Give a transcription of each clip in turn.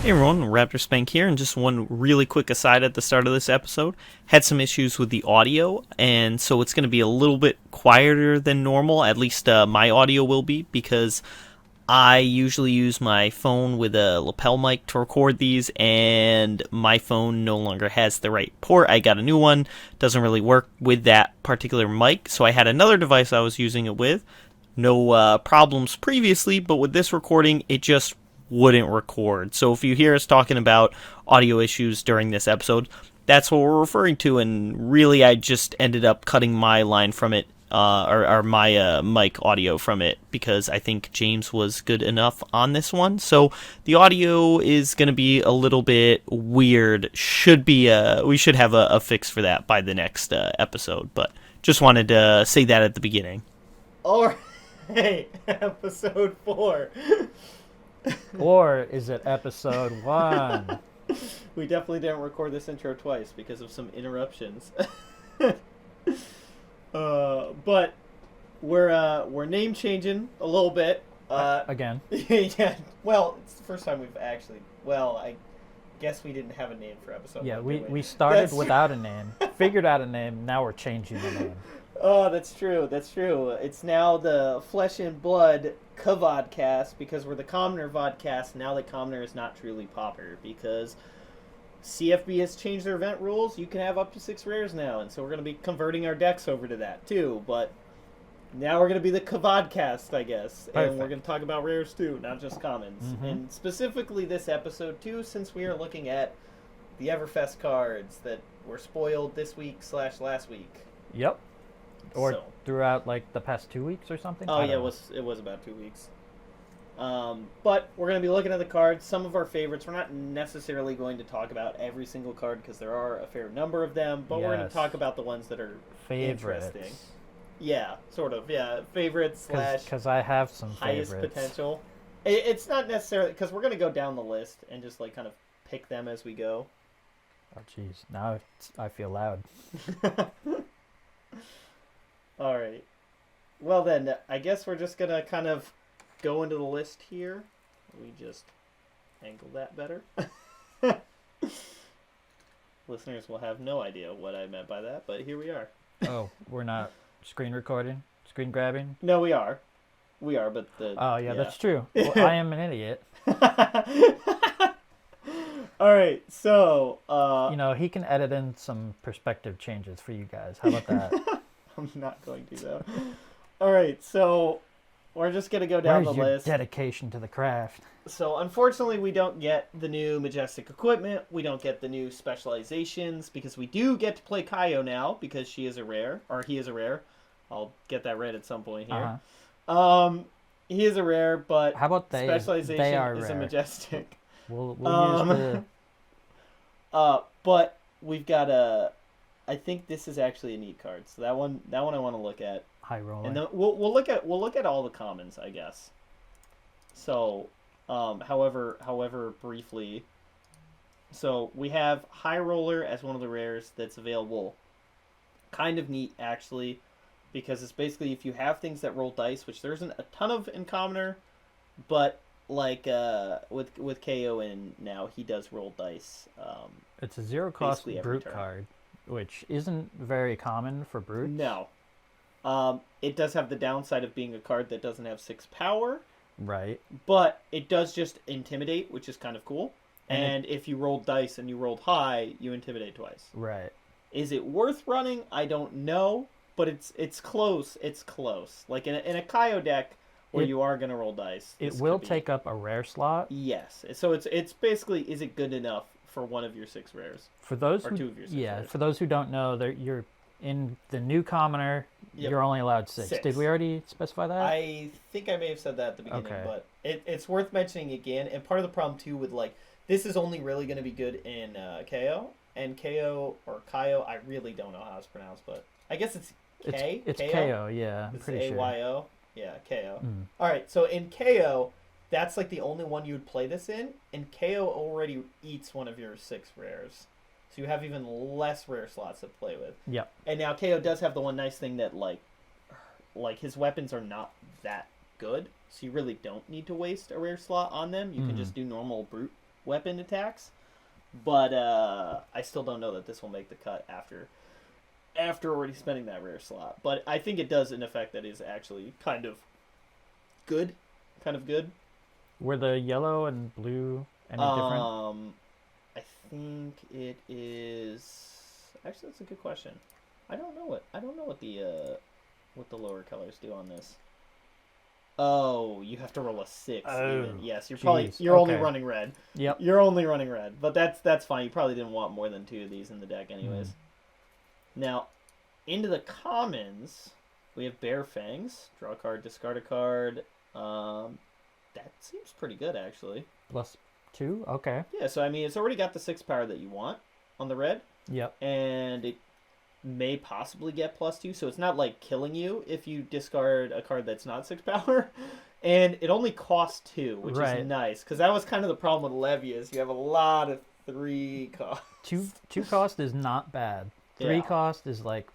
Hey everyone, Raptorspank here, and just one really quick aside at the start of this episode. Had some issues with the audio, and so it's going to be a little bit quieter than normal, at least my audio will be, because I usually use my phone with a lapel mic to record these, and my phone no longer has the right port. I got a new one, doesn't really work with that particular mic, so I had another device I was using it with. No problems previously, but with this recording, it just wouldn't record. So if you hear us talking about audio issues during this episode, that's what we're referring to, and really I just ended up cutting my line from it, or my mic audio from it, because I think James was good enough on this one. So the audio is going to be a little bit weird. We should have a fix for that by the next episode, but just wanted to say that at the beginning. Alright, episode 4. Or is it episode 1? We definitely didn't record this intro twice because of some interruptions. But we're name changing a little bit. Again. Yeah. Well, it's the first time we've actually. Well, I guess we didn't have a name for episode 1. We started without a name, figured out a name. Now we're changing the name. Oh, that's true. That's true. It's now the Flesh and Blood Vodcast, because we're the Commoner Vodcast. Now that Commoner is not truly Pauper, because CFB has changed their event rules. You can have up to 6 rares now, and so we're going to be converting our decks over to that too. But now we're going to be the Vodcast, I guess. Perfect. And we're going to talk about rares too, not just commons. Mm-hmm. And specifically this episode too, since we are looking at the Everfest cards that were spoiled this week / last week. Yep. Or So. throughout like the past 2 weeks or something. Oh yeah, it was about 2 weeks. But we're going to be looking at the cards, some of our favorites. We're not necessarily going to talk about every single card because there are a fair number of them, but we're going to talk about the ones that are favorites. interesting. Yeah, sort of. Yeah, favorites / Because I have some highest favorites. potential. It's not necessarily because we're going to go down the list and just like kind of pick them as we go. Oh jeez, now I feel loud. All right. Well then, I guess we're just gonna kind of go into the list here. We just angle that better. Listeners will have no idea what I meant by that, but here we are. Oh, we're not screen recording, screen grabbing. No, we are, but the. Oh yeah, that's true. Well, I am an idiot. All right, so he can edit in some perspective changes for you guys. How about that? I'm not going to though. All right, so we're just gonna go down Where's the your list. dedication to the craft? So unfortunately, we don't get the new Majestic equipment. We don't get the new specializations because we do get to play Kaio now because she is a rare, or he is a rare. I'll get that read at some point here. Uh-huh. He is a rare, but how about specialization they are is rare. a Majestic. We'll use the. But we've got a. I think this is actually a neat card. So that one I want to look at. High roller. And then we'll look at all the commons, I guess. So, however briefly. So we have High Roller as one of the rares that's available. Kind of neat actually, because it's basically if you have things that roll dice, which there isn't a ton of in Commoner, but like with KO in now he does roll dice. It's a 0-cost brute turn. card, which isn't very common for brutes. No. It does have the downside of being a card that doesn't have 6 power. Right. But it does just intimidate, which is kind of cool. And if you rolled dice and you rolled high, you intimidate twice. Right. Is it worth running? I don't know, but it's close. It's close. Like in a Kaio deck where you are going to roll dice. It will take up a rare slot. Yes. So it's basically, is it good enough for one of your 6 rares? For those or who, 2 of your 6 rares. For those who don't know, you're in the new Commoner. Yep. You're only allowed 6. Did we already specify that? I think I may have said that at the beginning, but it's worth mentioning again. And part of the problem too with like this is only really going to be good in KO and KO or Kaio. I really don't know how it's pronounced, but I guess it's K. It's KO. Yeah, I'm it's pretty sure. AYO. Yeah, KO. Mm. All right, so in KO, that's like the only one you would play this in, and KO already eats one of your 6 rares. So you have even less rare slots to play with. Yep. And now KO does have the one nice thing that like his weapons are not that good, so you really don't need to waste a rare slot on them. You can just do normal brute weapon attacks, but I still don't know that this will make the cut after already spending that rare slot. But I think it does an effect that is actually kind of good. Were the yellow and blue any different? I think it is. Actually, that's a good question. I don't know what the lower colors do on this. Oh, you have to roll a 6. Oh, even. Yes, you're only okay. running red. Yep. You're only running red, but that's fine. You probably didn't want more than 2 of these in the deck, anyways. Now, into the commons, we have Bare Fangs. Draw a card, discard a card. That seems pretty good, actually. +2? Okay. Yeah, so I mean, it's already got the 6 power that you want on the red. Yep. And it may possibly get +2, so it's not like killing you if you discard a card that's not 6 power. And it only costs 2, which is nice, because that was kind of the problem with Levias. You have a lot of 3 costs. 2 cost is not bad. 3 cost is like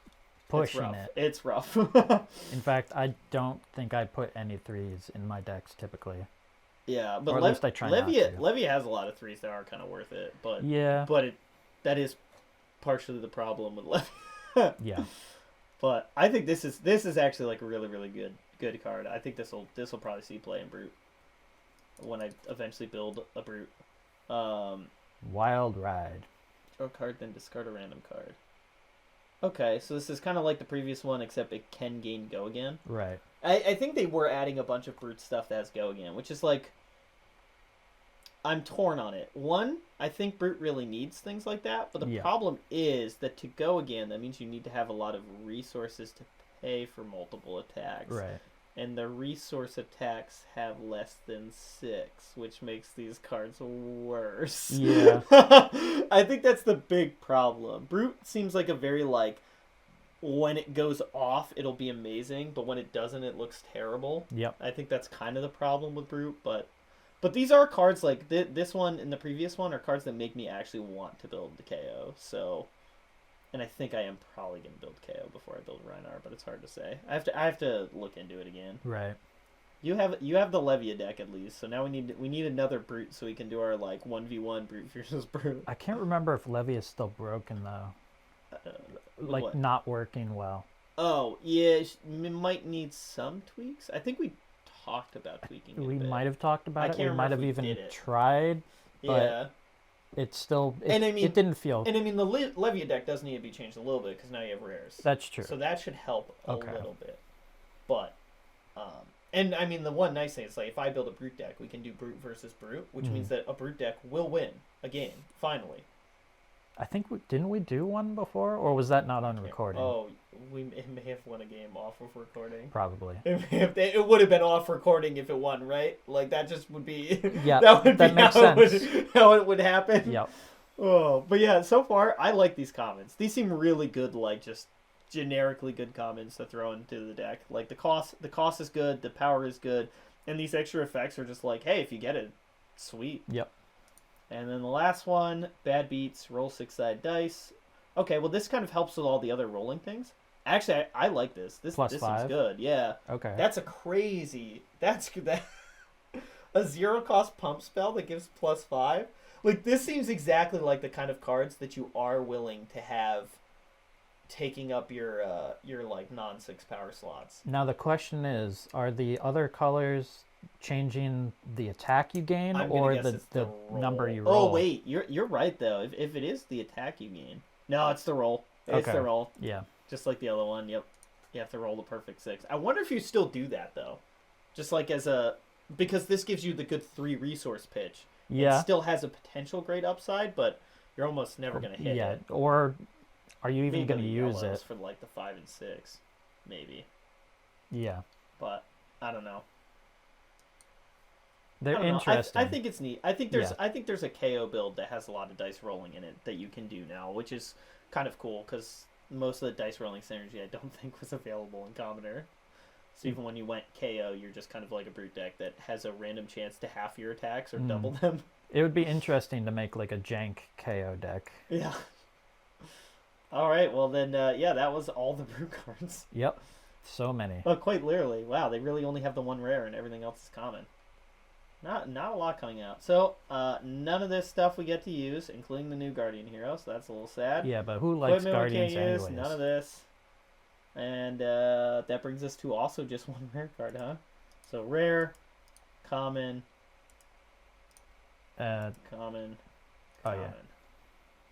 pushing it. It's rough. In fact, I don't think I put any 3s in my decks typically. Yeah, but or at least I try not to. Levia has a lot of 3s that are kind of worth it, but that is partially the problem with Levia. Yeah. But I think this is actually like a really, really good card. I think this will probably see play in Brute when I eventually build a Brute. Wild Ride. Draw a card, then discard a random card. Okay, so this is kind of like the previous one, except it can gain Go Again. Right. I think they were adding a bunch of Brute stuff that has Go Again, which is like, I'm torn on it. One, I think Brute really needs things like that, but the problem is that to Go Again, that means you need to have a lot of resources to pay for multiple attacks. Right. And the resource attacks have less than 6, which makes these cards worse. Yeah. I think that's the big problem. Brute seems like a very, like, when it goes off, it'll be amazing, but when it doesn't, it looks terrible. Yep. I think that's kind of the problem with Brute, but these are cards, like, this one and the previous one are cards that make me actually want to build the KO, so... And I think I am probably going to build KO before I build Rhinar, but it's hard to say. I have to look into it again. Right. You have the Levia deck at least, so now we need another Brute so we can do our like 1v1 Brute versus Brute. I can't remember if Levia is still broken though. Like what? Not working well. Oh yeah, it might need some tweaks. I think we talked about tweaking it. We might have talked about it. We might have even did it. tried. But Yeah. It's still... And I mean, it didn't feel... And I mean, the Levia deck does need to be changed a little bit because now you have rares. That's true. So that should help a little bit. But, and I mean, the one nice thing is, like, if I build a Brute deck, we can do Brute versus Brute, which means that a Brute deck will win a game, finally. I think didn't we do one before? Or was that not on recording? Oh, it may have won a game off of recording. Probably. It would have been off recording if it won, right? Like, that just would be... Yeah, that makes sense. How it would happen. Yep. Oh, but yeah, so far, I like these commons. These seem really good, like, just generically good commons to throw into the deck. Like, the cost is good, the power is good, and these extra effects are just like, hey, if you get it, sweet. Yep. And then the last one, Bad Beats, roll 6-sided dice. Okay, well, this kind of helps with all the other rolling things. Actually, I like this. This +5? seems good, yeah. Okay. That's a crazy... That's a 0-cost pump spell that gives +5. Like, this seems exactly like the kind of cards that you are willing to have taking up your like, non-6 power slots. Now, the question is, are the other colors changing the attack you gain or the number you roll? Oh, wait. You're right, though. If it is the attack you gain. No, it's the roll. It's the roll. Yeah. Just like the other one, yep. You have to roll the perfect 6. I wonder if you still do that, though. Just like as a... Because this gives you the good 3 resource pitch. Yeah. It still has a potential great upside, but you're almost never going to hit it. Or are you even going to use it? For like the 5 and 6, maybe. Yeah. But, I don't know. They're interesting. I think it's neat. I think there's a KO build that has a lot of dice rolling in it that you can do now, which is kind of cool because most of the dice rolling synergy I don't think was available in Commoner. So even when you went KO, you're just kind of like a Brute deck that has a random chance to half your attacks or double them. It would be interesting to make like a jank KO deck. Yeah. All right. Well then, yeah, that was all the Brute cards. Yep. So many. Oh, quite literally. Wow, they really only have the one rare and everything else is common. Not a lot coming out. So none of this stuff we get to use, including the new Guardian hero. So that's a little sad. Yeah, but who likes Equipment Guardians we can't anyways? use, none of this. And that brings us to also just one rare card, huh? So rare, common, common. Oh yeah.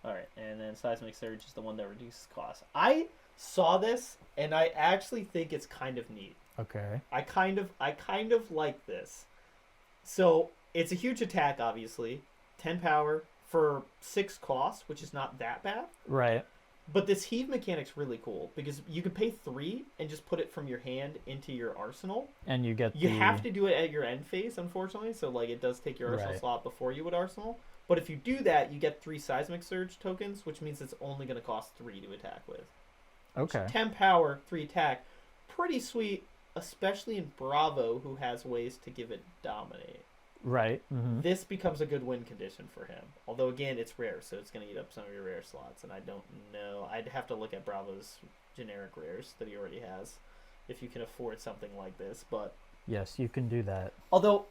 All right, and then Seismic Surge is the one that reduces cost. I saw this, and I actually think it's kind of neat. Okay. I kind of like this. So it's a huge attack, obviously, 10 power for 6 cost, which is not that bad. Right. But this heave mechanic's really cool because you can pay 3 and just put it from your hand into your arsenal. And you get You have to do it at your end phase, unfortunately. So like it does take your arsenal slot before you would arsenal. But if you do that, you get 3 Seismic Surge tokens, which means it's only going to cost 3 to attack with. Okay. 10 power, 3 attack. Pretty sweet, especially in Bravo, who has ways to give it dominate. Right. Mm-hmm. This becomes a good win condition for him. Although, again, it's rare, so it's going to eat up some of your rare slots. And I don't know. I'd have to look at Bravo's generic rares that he already has, if you can afford something like this. But Yes, you can do that. although,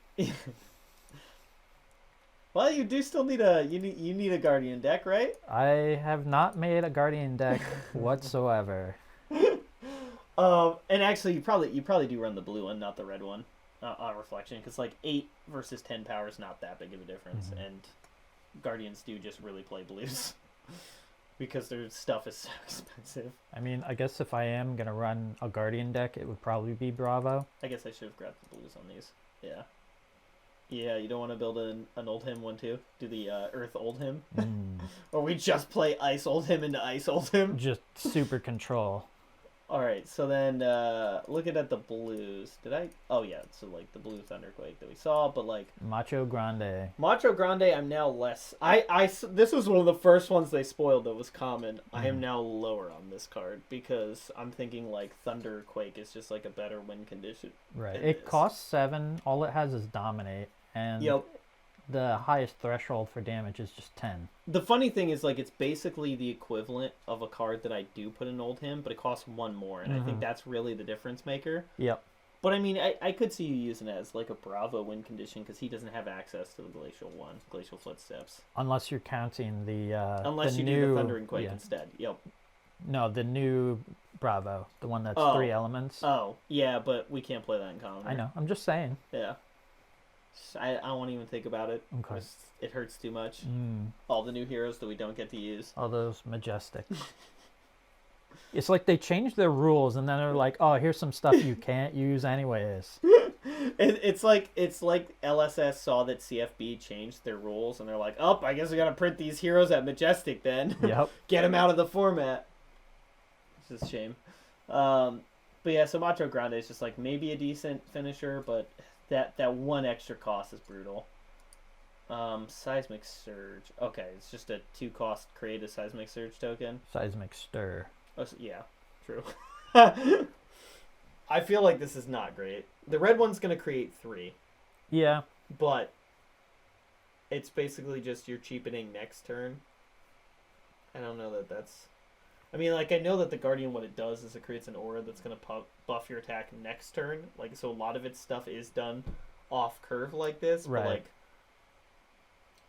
well, you do still need you need a Guardian deck, right? I have not made a Guardian deck whatsoever. And actually, you probably do run the blue one, not the red one, on reflection, because like 8 versus 10 power is not that big of a difference, and Guardians do just really play blues because their stuff is so expensive. I mean, I guess if I am gonna run a Guardian deck, it would probably be Bravo. I guess I should have grabbed the blues on these. Yeah. Yeah, you don't want to build an Old Him one too? Do the Earth Old Him? Or we just play Ice Old Him into Ice Old Him? Just super control. Alright, so then looking at the blues, did I? Oh yeah, so like the blue Thunderquake that we saw, but like Macho Grande. Macho Grande, I'm now less. This was one of the first ones they spoiled that was common. I am now lower on this card because I'm thinking like Thunderquake is just like a better win condition. Right. It costs 7. All it has is Dominate, and the highest threshold for damage is just 10. The funny thing is, like, it's basically the equivalent of a card that I do put in Old Him, but it costs 1 more, and I think that's really the difference maker. Yep. But I mean, I could see you using it as like a Bravo win condition because he doesn't have access to the Glacial one, Glacial Footsteps. Unless you're counting the unless the you do the Thundering Quake instead. Yep. No, the new Bravo, the one that's 3 elements. Oh, yeah, but we can't play that in common. I know. I'm just saying. Yeah. I won't even think about it. Okay. It hurts too much. All the new heroes that we don't get to use. All those majestic. It's like they changed their rules and then they're like, oh, here's some stuff you can't use anyways. It's like LSS saw that CFB changed their rules and they're like, oh, I guess we gotta print these heroes at Majestic then. Yep. Get them out of the format. It's a shame. But yeah, so Macho Grande is just like maybe a decent finisher, but that 1 extra cost is brutal. Seismic Surge. Okay, it's just a 2 cost create a Seismic Surge token. Seismic Stir. Oh, yeah, true. I feel like this is not great. The red one's going to create 3. Yeah. But it's basically just you're cheapening next turn. I don't know that that's... I mean, like, I know that the Guardian, what it does is it creates an aura that's going to buff your attack next turn. Like, so a lot of its stuff is done off curve like this. Right. But, like,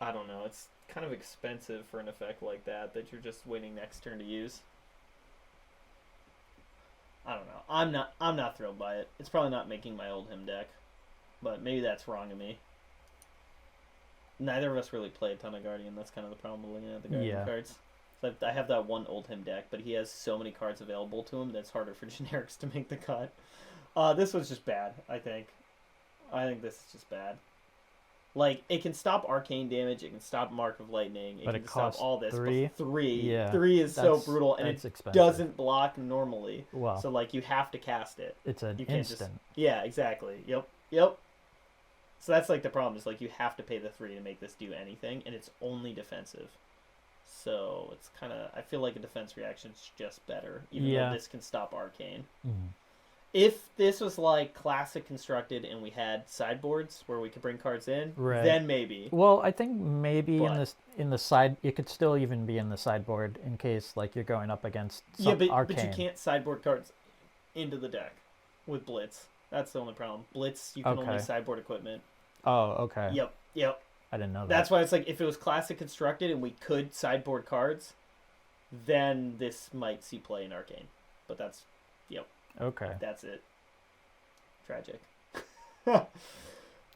I don't know. It's kind of expensive for an effect like that you're just waiting next turn to use. I don't know. I'm not thrilled by it. It's probably not making my Old Him deck. But maybe that's wrong of me. Neither of us really play a ton of Guardian. That's kind of the problem with looking at the Guardian cards. So I have that one Old Him deck, but he has so many cards available to him that it's harder for generics to make the cut. This was just bad, I think. I think this is just bad. Like, it can stop arcane damage, it can stop Mark of Lightning, it can stop all this. 3? But 3, yeah, 3 is so brutal, and it expensive. Doesn't block normally. Well, so, like, you have to cast it. It's an you can't instant. Yeah, exactly. Yep. So that's, like, the problem, is, like, you have to pay the 3 to make this do anything, and it's only defensive. So it's kind of... I feel like a defense reaction's just better, even though this can stop arcane. If this was like classic constructed and we had sideboards where we could bring cards in, then maybe. Well, I think maybe in the side, it could still even be in the sideboard in case like you're going up against some arcane. But you can't sideboard cards into the deck with blitz. That's the only problem. Blitz, you can only sideboard equipment. Oh, okay. Yep. I didn't know that. That's why it's like if it was classic constructed and we could sideboard cards, then this might see play in Arcane. But that's, Okay. that's it. Tragic.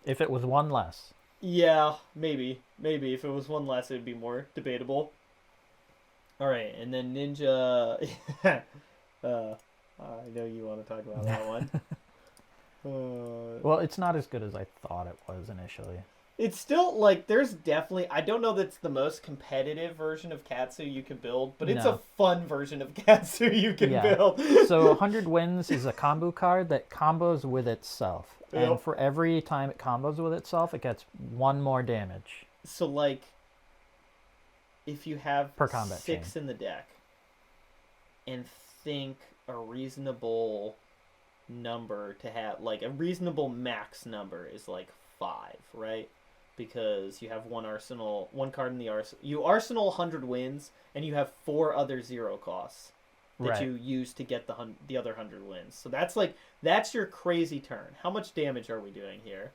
If it was one less. Yeah, maybe. If it was one less, it would be more debatable. All right, and then Ninja. I know you want to talk about that one. Well, it's not as good as I thought it was initially. It's still, like, there's definitely... I don't know that's the most competitive version of Katsu you can build, but it's a fun version of Katsu you can build. So 100 Wins is a combo card that combos with itself. Yep. And for every time it combos with itself, it gets 1 more damage. So, like, if you have Per combat 6 chain. in the deck, and think a reasonable number to have... Like, a reasonable max number is, like, 5, right? Because you have one card in the arsenal. You arsenal 100 wins, and you have 4 other 0 costs that you use to get the other 100 wins. So that's your crazy turn. How much damage are we doing here?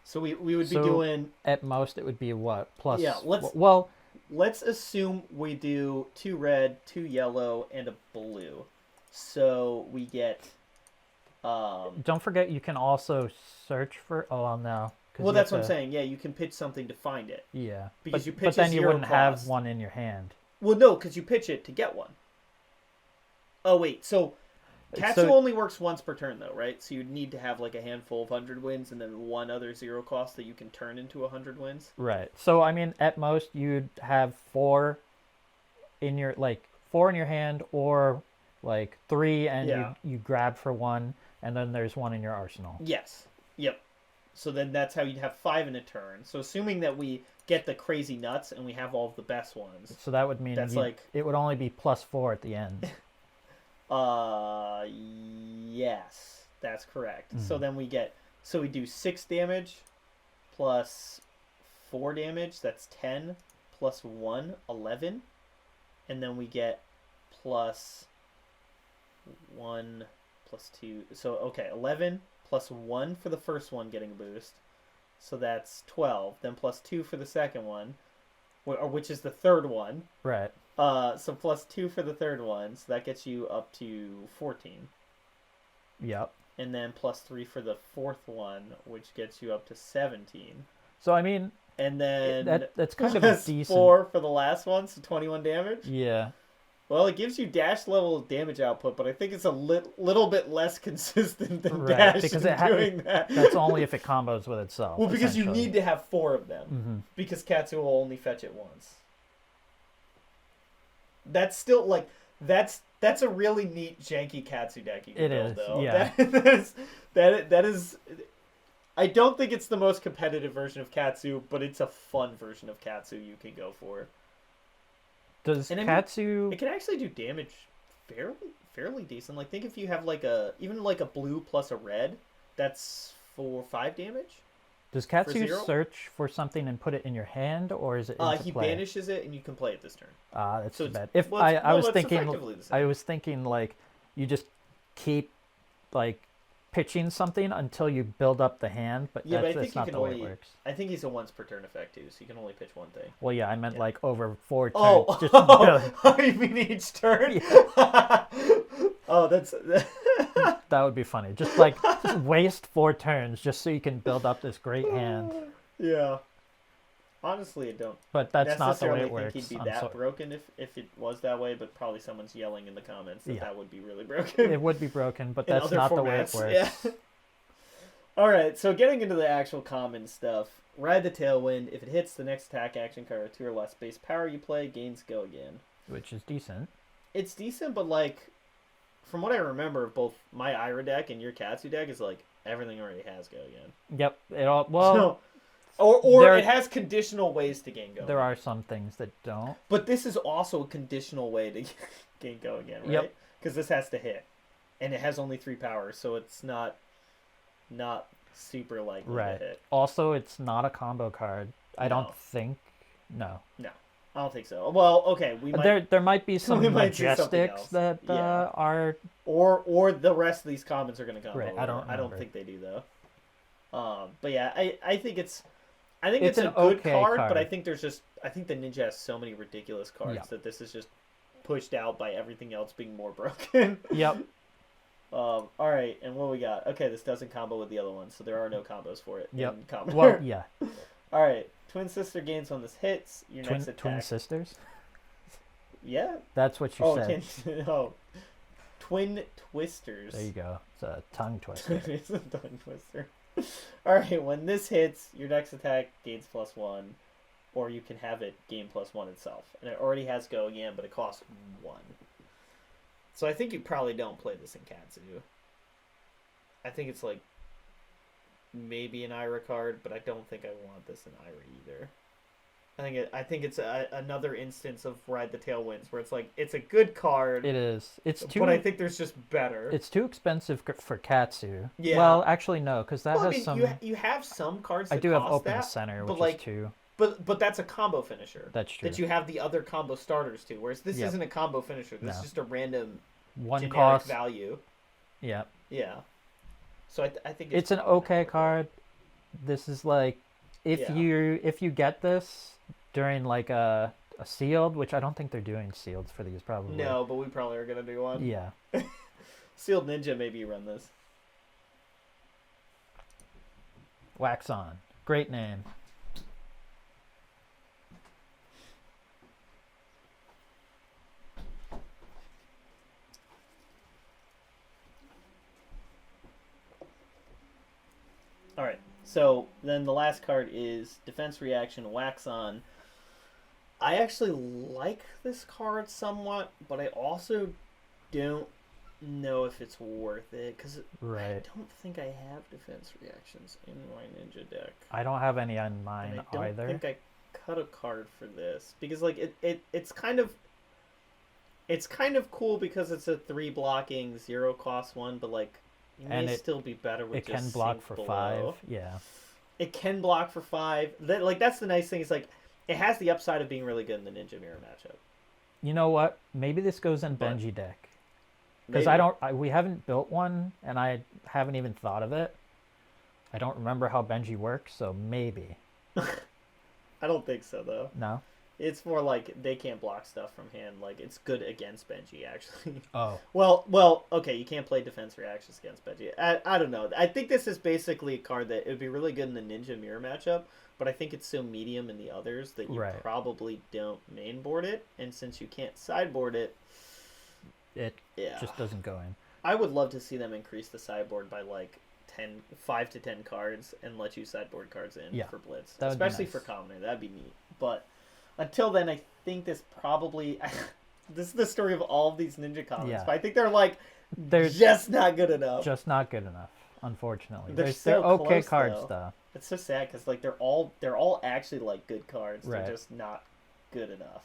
So we would be doing... At most, it would be what? Plus... Yeah, let's assume we do 2 red, 2 yellow, and a blue. So we get... Don't forget you can also search for... Oh, no. Well, that's what I'm saying. Yeah, you can pitch something to find it. Yeah. Because you pitch but then you wouldn't cost. have one in your hand. Well, no, because you pitch it to get one. Oh, wait. So Katsu only works once per turn, though, right? So you'd need to have like a handful of 100 wins and then one other 0 cost that you can turn into 100 wins. Right. So, I mean, at most, you'd have 4 in your hand or like 3 and you grab for 1 and then there's 1 in your arsenal. Yes. Yep. So then that's how you'd have 5 in a turn. So assuming that we get the crazy nuts and we have all of the best ones. So that would mean it would only be +4 at the end. Yes, that's correct. So then we do 6 damage plus 4 damage. That's 10 plus 1, 11. And then we get plus 1 plus 2. So, okay, 11 plus 1 for the first one getting a boost. So that's 12. Then plus 2 for the second one, which is the third one. Right. So plus 2 for the third one. So that gets you up to 14. Yep. And then plus 3 for the fourth one, which gets you up to 17. So, I mean... And then... That's kind of decent. 4 for the last one, so 21 damage? Yeah. Well, it gives you dash level damage output, but I think it's a little bit less consistent than dash because doing that. That's only if it combos with itself. Well, because you need to have 4 of them, because Katsu will only fetch it once. That's still, like, that's a really neat, janky Katsu deck you can build, though. Yeah. That is... I don't think it's the most competitive version of Katsu, but it's a fun version of Katsu you can go for. Does Katsu... It can actually do damage fairly decent. Like, think if you have even a blue plus a red, that's 5 damage. Does Katsu search for something and put it in your hand, or is it into he play? banishes it and you can play it this turn. That's so too bad. I was thinking like you just keep like pitching something until you build up the hand, but that's not the way it works. I think he's a once per turn effect too, so you can only pitch one thing. Well, yeah, I meant like over 4 turns. You mean each turn? Yeah. Oh, that's that would be funny. Just waste 4 turns just so you can build up this great hand. Yeah. Honestly, I don't. But that's not the way it works. Think he'd be that broken if it was that way, but probably someone's yelling in the comments that would be really broken. It would be broken, but that's not the way it works. Yeah. All right, so getting into the actual common stuff. Ride the Tailwind. If it hits the next attack action card or 2 or less base power you play, gains Go Again. Which is decent. It's decent, but like, from what I remember, both my Ira deck and your Katsu deck is like everything already has Go Again. Yep. It all well. Or it has conditional ways to gain Go. There are some things that don't. But this is also a conditional way to gain Go Again, right? Yep. Because this has to hit, and it has only 3 powers, so it's not super likely to hit. Also, it's not a combo card. I don't think. No. No, I don't think so. Well, okay, there might be some Majestics that are or the rest of these commons are going to come. Right. I don't think they do though. But yeah, I think it's It's a an good okay card, card. but I think the Ninja has so many ridiculous cards Yeah. that this is just pushed out by everything else being more broken. Yep. All right, and what we got? Okay, this doesn't combo with the other one, so there are no combos for it. Yep. In combo. Well, yeah. All right, Twin Sister gains when this hits. Your next attack. Twin sisters. Yeah. That's what you said. Oh, Twin Twisters. There you go. It's a tongue twister. It's a tongue twister. All right, when this hits, your next attack gains +1, or you can have it gain +1 itself, and it already has going in, but it costs 1. So I think you probably don't play this in Katsu. I think it's like maybe an Ira card, but I don't think I want this in Ira either. I think it's another instance of Ride the Tailwinds, where it's like it's a good card. It is. It's too. But I think there's just better. It's too expensive for Katsu. Yeah. Well, actually, no, because that has some. You have some cards. I That do have cost Open that, Center, but which like, is 2. But that's a combo finisher. That's true. That you have the other combo starters to. Whereas this Yep. isn't a combo finisher. This is just a random One generic cost. value. Yeah. Yeah. So I think It's an okay card. This is like if Yeah. you get this during like a sealed, which I don't think they're doing sealed for these probably. No, but we probably are gonna do one. Yeah. Sealed Ninja, maybe you run this. Wax On. Great name. All right. So then the last card is Defense Reaction Wax On. I actually like this card somewhat, but I also don't know if it's worth it because Right. I don't think I have defense reactions in my Ninja deck. I don't have any on And mine I don't either. think I cut a card for this because like it's kind of cool because it's a 3 blocking 0 cost one, but like it And may it- still be better with It just can block Sink for below. 5. Yeah. It can block for 5. That's the nice thing is like it has the upside of being really good in the Ninja Mirror matchup. You know what? Maybe this goes in But- Benji deck. Because Maybe. we haven't built one, and I haven't even thought of it. I don't remember how Benji works, so maybe. I don't think so though. No? It's more like they can't block stuff from hand. Like it's good against Benji actually. Oh. Well, okay, you can't play defense reactions against Benji. I don't know. I think this is basically a card that it would be really good in the Ninja Mirror matchup, but I think it's so medium in the others that you Right. probably don't mainboard it, and since you can't sideboard it, It yeah. just doesn't go in. I would love to see them increase the sideboard by like 5 to 10 cards and let you sideboard cards in Yeah, for Blitz. that would be Especially nice. for Commoner. That'd be neat. But until then, I think this probably... this is the story of all of these Ninja comics. Yeah. But I think they're like They're just not good enough. just not good enough, unfortunately. They're They're so okay close, cards, though. though. It's so sad because like they're all actually like good cards. Right. They're just not good enough.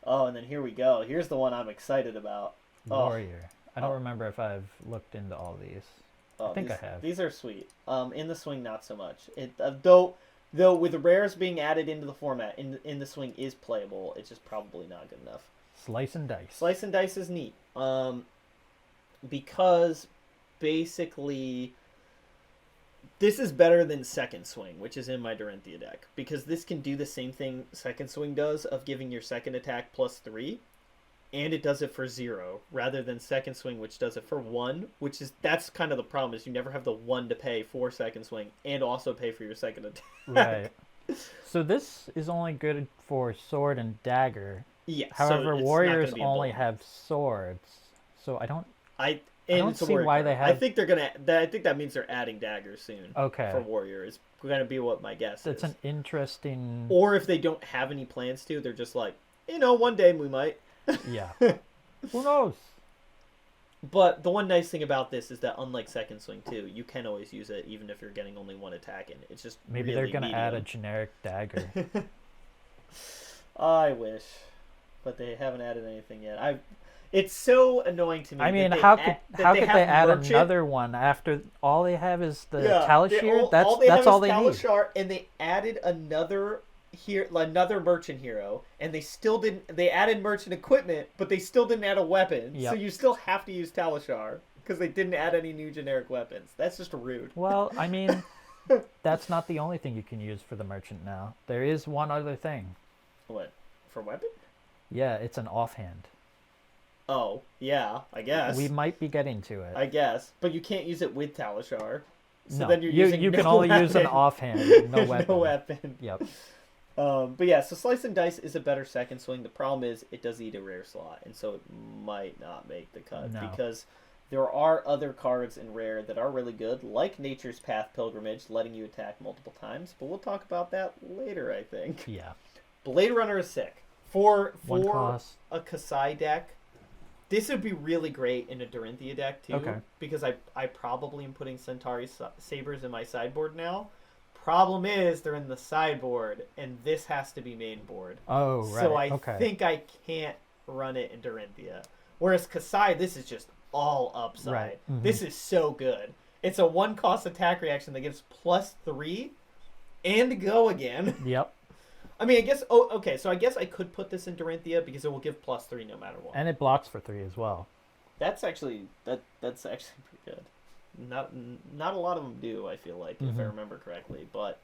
Oh, and then here we go. Here's the one I'm excited about. Oh. Warrior. I don't Oh. remember if I've looked into all these. Oh, think these, I have. These are sweet. In the swing, not so much. It though with the rares being added into the format, in the swing is playable. It's just probably not good enough. Slice and dice. Slice and dice is neat. Because basically this is better than second swing, which is in my Dorinthia deck, because this can do the same thing second swing does of giving your second attack +3. And it does it for 0 rather than second swing, which does it for 1, that's kind of the problem is you never have the 1 to pay for second swing and also pay for your second attack. Right. So this is only good for sword and dagger. Yeah. However, so it's warriors not gonna be a only bulk. have swords. So I don't And don't it's a see warrior why card. they I have- think I think that means they're adding daggers soon. Okay. For warrior is gonna be what my guess That's is. an interesting Or if they don't have any plans to, they're just like, one day we might. Yeah. Who knows? But the one nice thing about this is that unlike second swing too, you can always use it even if you're getting only 1 attack in. It's just Maybe really they're gonna add a medium. generic dagger. I wish, but they haven't added anything yet. It's so annoying to me. I mean, that how they could add- that how they could have they add merchant- another one after all they have is the Yeah, Talishir? That's they have all is they need. Talishar, and they added another merchant hero, and they still didn't. They added merchant equipment, but they still didn't add a weapon. Yep. So you still have to use Talishar because they didn't add any new generic weapons. That's just rude. Well, I mean, that's not the only thing you can use for the merchant now. There is one other thing. What? For weapon? Yeah, it's an offhand. Oh, yeah, I guess. We might be getting to it. I guess. But you can't use it with Talishar. So no, then you're using you no can only weapon. use an offhand, no weapon. No weapon. Yep. But yeah, so Slice and Dice is a better second swing. The problem is it does eat a rare slot, and so it might not make the cut. No. Because there are other cards in rare that are really good, like Nature's Path Pilgrimage, letting you attack multiple times. But we'll talk about that later, I think. Yeah. Blade Runner is sick. For One cost. a Kasai deck, this would be really great in a Dorinthia deck too. Okay. Because I probably am putting Centauri Sabers in my sideboard now. Problem is they're in the sideboard, and this has to be main board. Oh, right. So I okay. think I can't run it in Dorinthia. Whereas Kasai, this is just all upside. Right. Mm-hmm. This is so good. It's a 1-cost attack reaction that gives +3 and go again. Yep. I mean, I guess. Oh, okay. So I guess I could put this in Dorinthia because it will give +3 no matter what. And it blocks for 3 as well. That's actually that's actually pretty good. Not a lot of them do. I feel like, if I remember correctly, but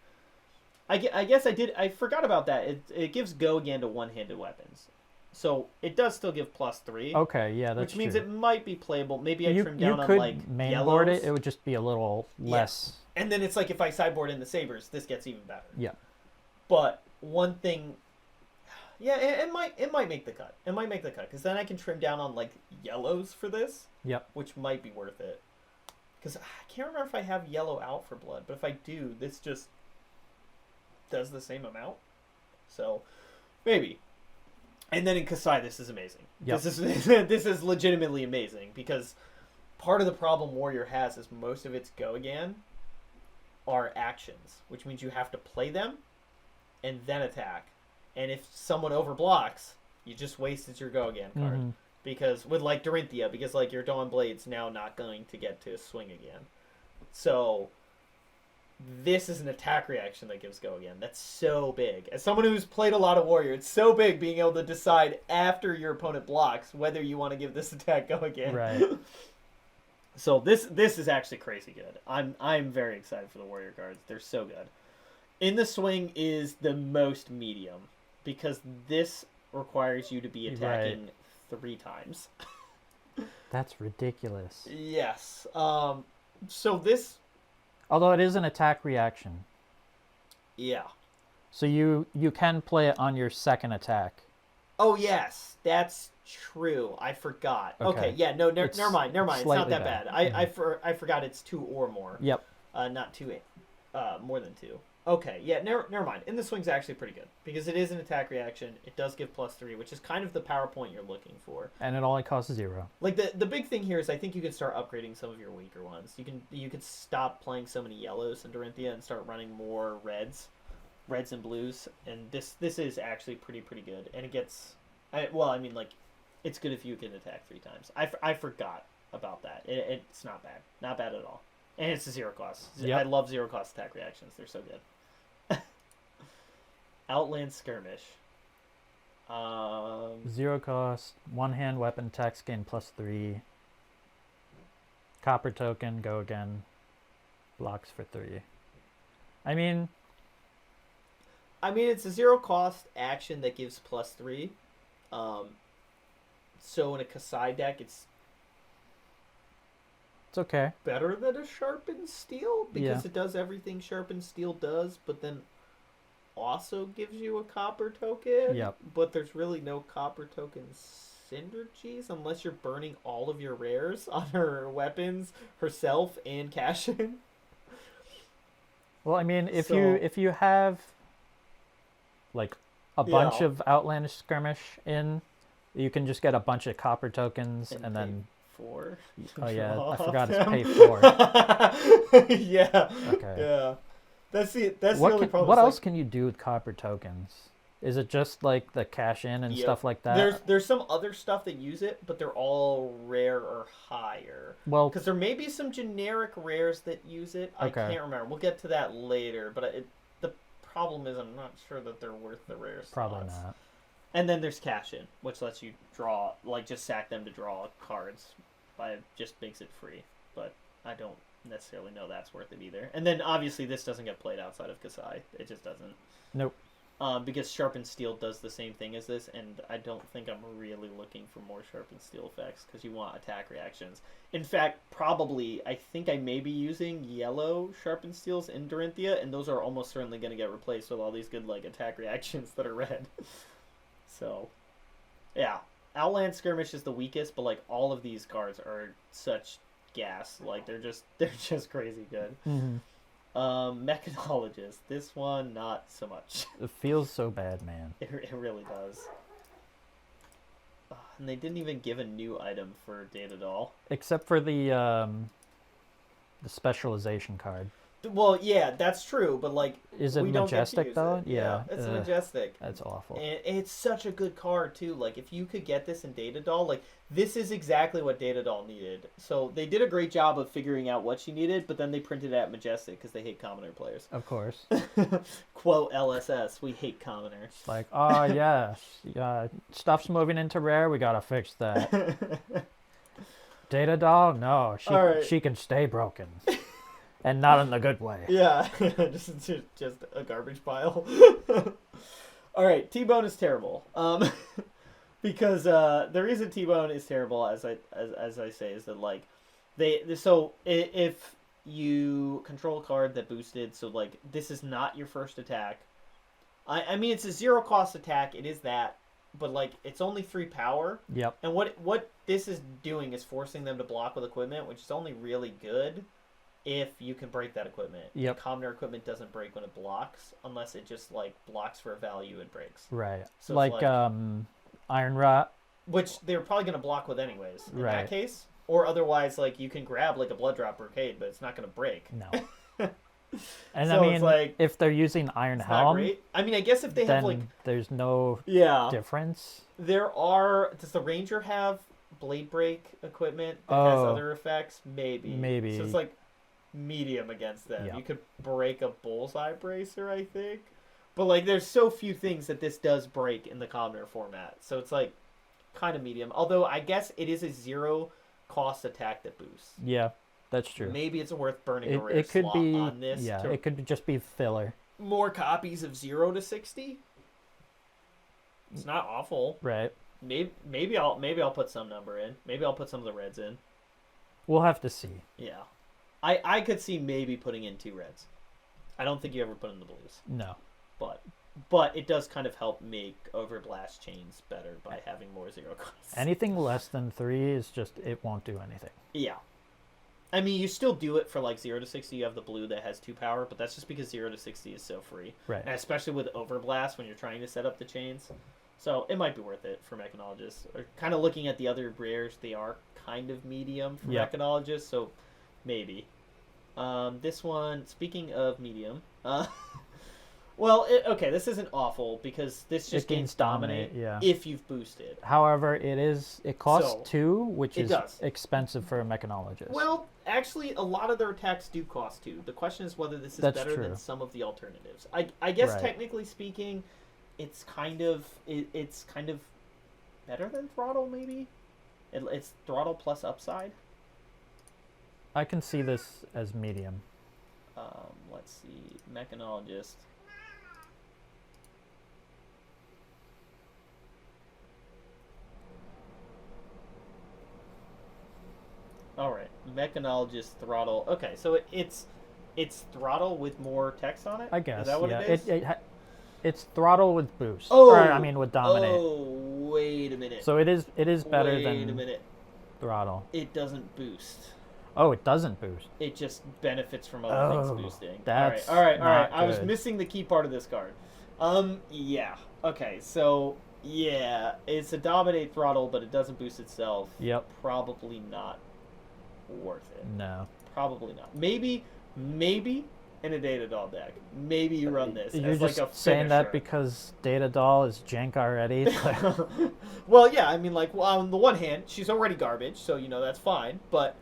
I guess I forgot about that. It gives go again to one-handed weapons, so it does still give +3. Okay, yeah, that's which means true. it might be playable. Maybe I trim You down could on like mainboard yellows. it. It would just be a little less. And then it's like if I sideboard in the Sabers, this gets even better. Yeah. But one thing, yeah, it might make the cut. It might make the cut because then I can trim down on like yellows for this. Yep. Which might be worth it. Because I can't remember if I have yellow out for blood, but if I do, this just does the same amount. So maybe. And then in Kasai, this is amazing. Yep. This is legitimately amazing because part of the problem Warrior has is most of its go again are actions, which means you have to play them and then attack. And if someone overblocks, you just wasted your go again card. Mm-hmm. Because with like Dorinthia, because like your Dawn Blade's now not going to get to swing again. So this is an attack reaction that gives go again. That's so big. As someone who's played a lot of Warrior, it's so big being able to decide after your opponent blocks whether you want to give this attack go again. Right. So this is actually crazy good. I'm very excited for the Warrior cards. They're so good. In the swing is the most medium because this requires you to be attacking 3 times. That's ridiculous. Yes. So this... Although it is an attack reaction. Yeah. So you can play it on your second attack. Oh, yes. That's true. I forgot. Okay. Yeah, no, never mind. It's not that bad. I forgot it's 2 or more. Yep. Not 2, more than 2. Okay, yeah, never mind. And the swing's actually pretty good because it is an attack reaction. It does give +3, which is kind of the power point you're looking for. And it only costs 0. Like the big thing here is I think you can start upgrading some of your weaker ones. You could stop playing so many yellows in Dorinthia and start running more reds and blues. And this is actually pretty good. And it gets, it's good if you can attack 3 times. I forgot about that. It's not bad at all. And it's a 0 cost. Yep. I love 0 cost attack reactions. They're so good. Outland Skirmish. 0 cost, 1-hand weapon tax gain +3. Copper token, go again. Blocks for 3. I mean, it's a 0 cost action that gives +3. So in a Kasai deck, it's okay. better than a Sharpened Steel because it does everything Sharpened Steel does, but then also gives you a copper token. Yep. But there's really no copper token synergies unless you're burning all of your rares on her weapons, herself, and cashing. Well, I mean, if you have like a bunch of Outlandish Skirmish in, you can just get a bunch of copper tokens and then 4. Oh yeah, I forgot it's pay 4. Yeah. Okay. Yeah. That's the only problem. What else can you do with copper tokens? Is it just like the cash in and stuff like that? There's some other stuff that use it, but they're all rare or higher. Well, because there may be some generic rares that use it. I can't remember. We'll get to that later. But the problem is I'm not sure that they're worth the rare slots. Probably not. And then there's cash in, which lets you just sack them to draw cards. Just makes it free. But I don't necessarily know that's worth it either. And then obviously this doesn't get played outside of Kasai. It just doesn't. Nope. Because Sharpened Steel does the same thing as this, and I don't think I'm really looking for more Sharpened Steel effects, because you want attack reactions. In fact, probably, I think I may be using yellow Sharpened Steels in Dorinthia, and those are almost certainly going to get replaced with all these good like attack reactions that are red. So, yeah. Outland Skirmish is the weakest, but like all of these cards are such gas. Like they're just crazy good. Mm-hmm. Mechanologist. This one, not so much. It feels so bad, man. It really does. And they didn't even give a new item for Data Doll. Except for the specialization card. Well, yeah, that's true, but like, is it majestic though? Yeah, it's majestic. That's awful. And it's such a good card too. Like, if you could get this in Data Doll, like this is exactly what Data Doll needed. So they did a great job of figuring out what she needed, but then they printed it at majestic because they hate commoner players. Of course. Quote LSS, we hate commoners. Like, oh yes, stuff's moving into rare. We gotta fix that. Data Doll, no, she can stay broken. And not in the good way. Yeah, just a garbage pile. All right, T-Bone is terrible. Because the reason T-Bone is terrible, as I say, is that like so if you control a card that boosted, so like this is not your first attack. I mean it's a 0 cost attack. It is that, but like it's only 3 power. Yep. And what this is doing is forcing them to block with equipment, which is only really good if you can break that equipment. Yep. Commoner equipment doesn't break when it blocks, unless it just like blocks for a value it breaks. Right. So like Iron Rot. Which they're probably going to block with anyways in right. that case. Or otherwise, like you can grab like a Blood Drop Brocade, but it's not going to break. No. And so I mean, it's like, if they're using Iron Helm, not great. I mean, I guess if they have like, there's no difference. Does the Ranger have Blade Break equipment that has other effects? Maybe. So it's like medium against them. Yeah. You could break a Bullseye Bracer, I think. But like there's so few things that this does break in the commoner format. So it's like kind of medium. Although I guess it is a 0 cost attack that boosts. Yeah, that's true. Maybe it's worth burning a rare slot on this. Yeah, it could just be filler. More copies of 0 to 60. It's not awful. Right. Maybe I'll put some number in. Maybe I'll put some of the reds in. We'll have to see. Yeah. I could see maybe putting in 2 reds. I don't think you ever put in the blues. No. But it does kind of help make Overblast chains better by having more 0 costs. Anything less than 3 is just, it won't do anything. Yeah. I mean, you still do it for like 0 to 60. You have the blue that has 2 power, but that's just because 0 to 60 is so free. Right. And especially with Overblast when you're trying to set up the chains. So it might be worth it for Mechanologists. Or kind of looking at the other rares, they are kind of medium for Mechanologists, so maybe. This one, speaking of medium, well, okay, this isn't awful because this just gains Dominate if you've boosted. However, it costs 2, which is expensive for a Mechanologist. Well, actually, a lot of their attacks do cost 2. The question is whether this is better than some of the alternatives. I guess technically speaking, it's kind of better than Throttle, maybe? It's Throttle plus Upside. I can see this as medium. Let's see. Mechanologist. Alright. Mechanologist Throttle. Okay, so it's Throttle with more text on it? I guess. Is that what it is? It's Throttle with boost. With Dominate. Oh, wait a minute. So it is better than Wait a minute. Throttle. It doesn't boost. Oh, it doesn't boost. It just benefits from other things boosting. That's all right. not I was good. missing the key part of this card. Yeah. Okay, so yeah, it's a Dominate Throttle, but it doesn't boost itself. Yep. Probably not worth it. No. Probably not. Maybe in a Data Doll deck. Maybe you run this You're as just like a saying that finisher. because Data Doll is jank already. Well, yeah, I mean, like, well, on the one hand, she's already garbage, so, that's fine. But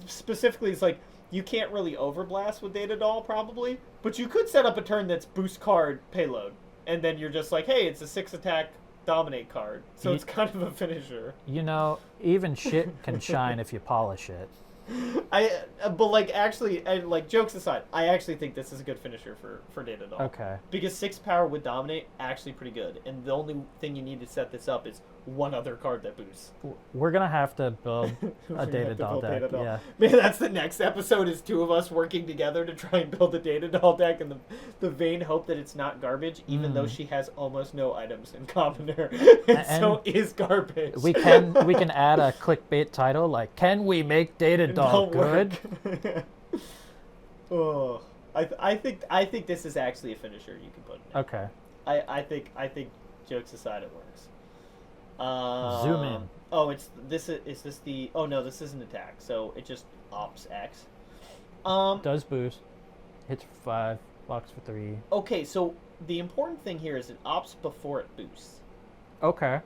specifically, it's like, you can't really overblast with Data Doll, probably. But you could set up a turn that's boost card payload. And then you're just like, hey, it's a 6-attack Dominate card. So it's kind of a finisher. Even shit can shine if you polish it. But like actually, and like jokes aside, I actually think this is a good finisher for Data Doll. Okay. Because 6 power with Dominate actually pretty good, and the only thing you need to set this up is one other card that boosts. We're gonna have to build We're a gonna Data have to Doll build deck. Data Doll. Yeah. Man, that's the next episode. Is 2 of us working together to try and build a Data Doll deck, in the vain hope that it's not garbage, even though she has almost no items in Commoner, and so is garbage. We can add a clickbait title like, "Can we make Data Doll good?" Oh, I think this is actually a finisher you can put in. Okay. I think jokes aside, it works. Zoom in. Oh, is this the? Oh no, this isn't attack. So it just ops X. Does boost. Hits for 5. Blocks for 3. Okay, so the important thing here is it ops before it boosts. Okay.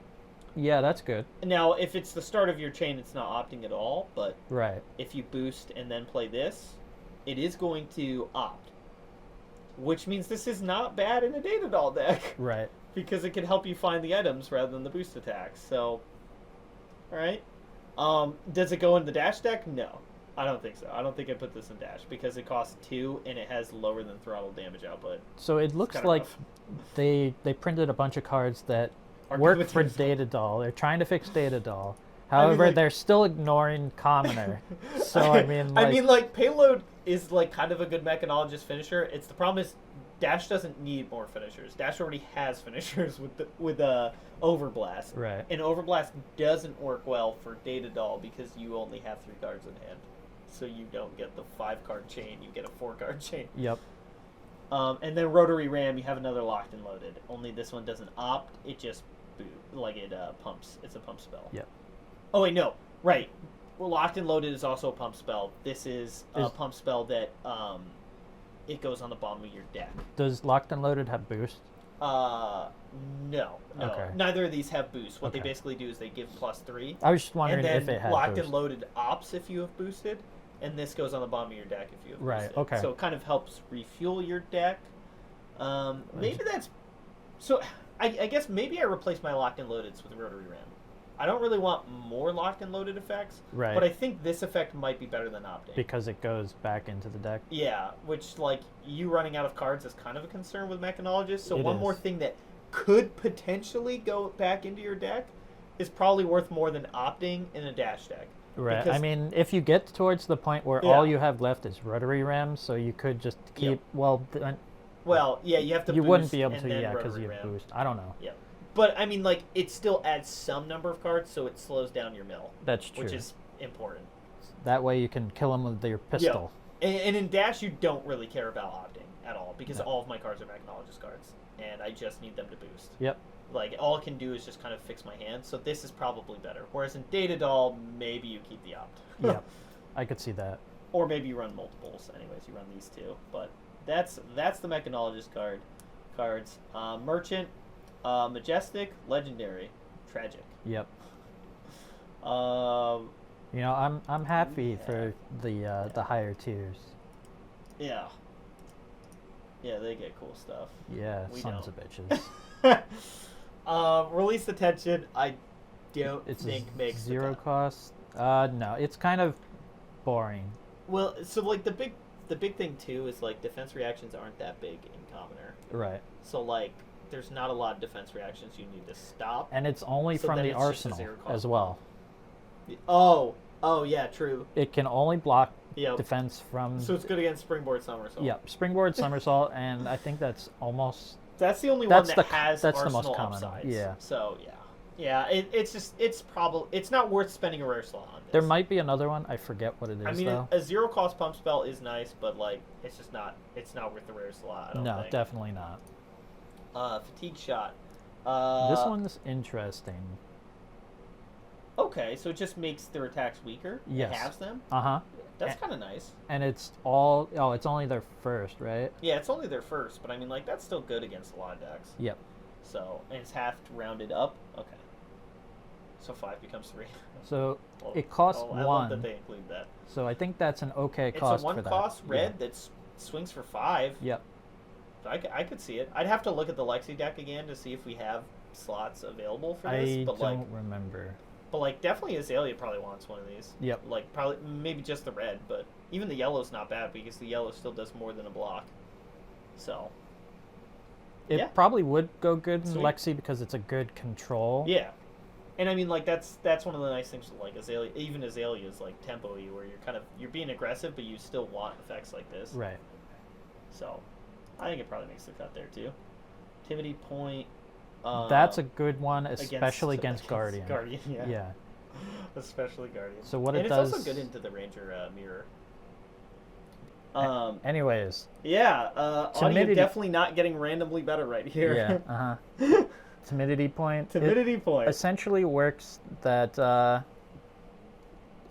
Yeah, that's good. Now, if it's the start of your chain, it's not opting at all. But Right. if you boost and then play this, it is going to opt. Which means this is not bad in a Data Doll deck. Right. Because it can help you find the items rather than the boost attacks. So, alright. Does it go in the dash deck? No. I don't think so. I don't think I put this in dash because it costs 2 and it has lower than throttle damage output. So it looks kinda like rough. they printed a bunch of cards that Are good work with for Data Doll. Data Doll. They're trying to fix Data Doll. However, like- they're still ignoring Commoner. So I mean, like, Payload is like kind of a good mechanologist finisher. It's the problem is Dash doesn't need more finishers. Dash already has finishers with Overblast. Right. And Overblast doesn't work well for Data Doll because you only have 3 cards in hand. So you don't get the 5-card chain, you get a 4-card chain. Yep. And then Rotary Ram, you have another locked and loaded. Only this one doesn't opt, it just pumps. It's a pump spell. Yep. Oh wait, no. Right. Well, locked and loaded is also a pump spell. This is a pump spell that it goes on the bottom of your deck. Does Locked and Loaded have boost? No. Okay. Neither of these have boost. What they Okay. basically do is they give +3. I was just wondering And then if it had locked boost. and loaded ops if you have boosted, and this goes on the bottom of your deck if you have Right, boosted. okay. So it kind of helps refuel your deck. Maybe that's... So, I guess maybe I replace my locked and loadeds with Rotary Ram. I don't really want more locked and loaded effects, Right. but I think this effect might be better than opting. Because it goes back into the deck. Yeah, which, like, you running out of cards is kind of a concern with Mechanologist. So It one is. more thing that could potentially go back into your deck is probably worth more than opting in a dash deck. Right. Because- I mean, if you get towards the point where Yeah. all you have left is Rotary Ram, so you could just keep... Yep. Well, Well, yeah, you have to you boost wouldn't be able and to, then yeah, because Rotary you have Ram. boost. I don't know. Yeah. But, I mean, like, it still adds some number of cards, so it slows down your mill, That's true. which is important. That way you can kill him with your pistol. And in Dash, you don't really care about opting at all, because No. all of my cards are Mechanologist cards, and I just need them to boost. Yep. Like, all it can do is just kind of fix my hand, so this is probably better. Whereas in Data Doll, maybe you keep the opt. Yep. I could see that. Or maybe you run multiples. Anyways, you run these 2. But that's the Mechanologist cards. Merchant, Majestic, Legendary, Tragic. Yep. Um, You know, I'm happy for the higher tiers. yeah. Yeah, they get cool stuff. Yeah, We sons don't. of bitches. Release the Tension, I don't It's think a makes the 0 cut. cost. No, it's kind of boring. Well, so like the big thing too is like defense reactions aren't that big in Commoner. Right. So like there's not a lot of defense reactions you need to stop. And it's only So from then the it's just a arsenal 0 cost as well. Oh yeah, true. It can only block Yep. defense from... So it's good against Springboard Somersault. Yep, Springboard Somersault, and I think that's almost... That's the only That's one the that co- has that's the arsenal most common, upsides. yeah. So yeah. It's not worth spending a rare slot on this. There might be another one. I forget what it is, I mean, though. a 0 cost pump spell is nice, but like it's not worth the rare slot. I don't No, think. definitely not. Fatigue shot. This one's interesting. Okay, so it just makes their attacks weaker. Yes. It halves them. Uh-huh. That's kind of nice. And it's all... Oh, it's only their first, right? Yeah, it's only their first, but I mean, like that's still good against a lot of decks. Yep. So and it's half rounded up. Okay. So 5 becomes 3. So Well, it costs I love 1. that they include that. So I think that's an okay It's cost a 1 for that. cost red that swings for 5. Yep. I could see it. I'd have to look at the Lexi deck again to see if we have slots available for this. I but don't like, remember. But like definitely Azalea probably wants one of these. Yep. Like probably maybe just the red, but even the yellow's not bad because the yellow still does more than a block. So It probably would go good in Sweet. Lexi because it's a good control. yeah. And I mean like that's one of the nice things with like Azalea, even Azalea's like tempo-y where you're being aggressive but you still want effects like this. Right. So I think it probably makes the cut there too. Activity point. That's a good one, especially against Guardian. Guardian, yeah. Yeah. Especially Guardian. So what and it does... it's also good into the Ranger mirror. Anyways. Yeah, audio Timidity... definitely not getting randomly better right here. Yeah, uh-huh. Timidity point. Timidity point. Essentially works that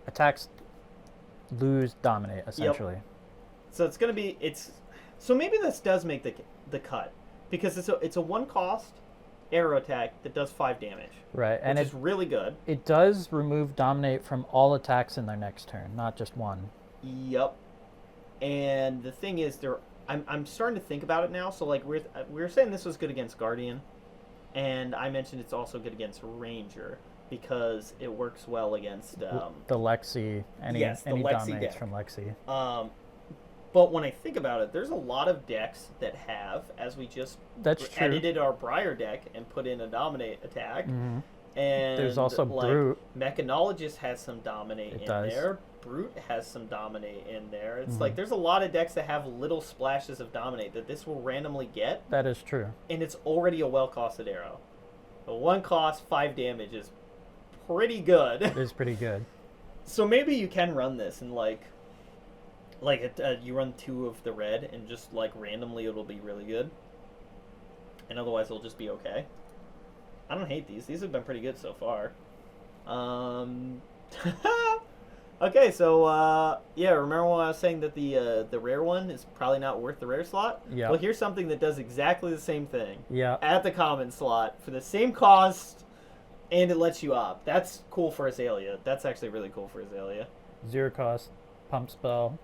attacks lose dominate, essentially. Yep. So it's going to be... So maybe this does make the cut. Because it's a 1-cost arrow attack that does 5 damage. Right, and it's really good. It does remove dominate from all attacks in their next turn, not just one. Yep. And the thing is, I'm starting to think about it now. So like we were saying this was good against Guardian, and I mentioned it's also good against Ranger because it works well against the Lexi. Any Lexi dominates deck. from Lexi. But when I think about it, there's a lot of decks that have, as we just edited our Briar deck and put in a Dominate attack. Mm-hmm. And there's also Brute. Mechanologist has some Dominate there. Brute has some Dominate in there. It's like there's a lot of decks that have little splashes of Dominate that this will randomly get. That is true. And it's already a well-costed arrow. A 1-cost, 5 damage is pretty good. It is pretty good. So maybe you can run this and you run 2 of the red and just like randomly it'll be really good, and otherwise it'll just be okay. I don't hate these. These have been pretty good so far. Okay, so yeah, remember when I was saying that the rare one is probably not worth the rare slot? Yeah. Well, here's something that does exactly the same thing. Yeah. At the common slot for the same cost, and it lets you up. That's cool for Azalea. That's actually really cool for Azalea. 0 cost pump spell.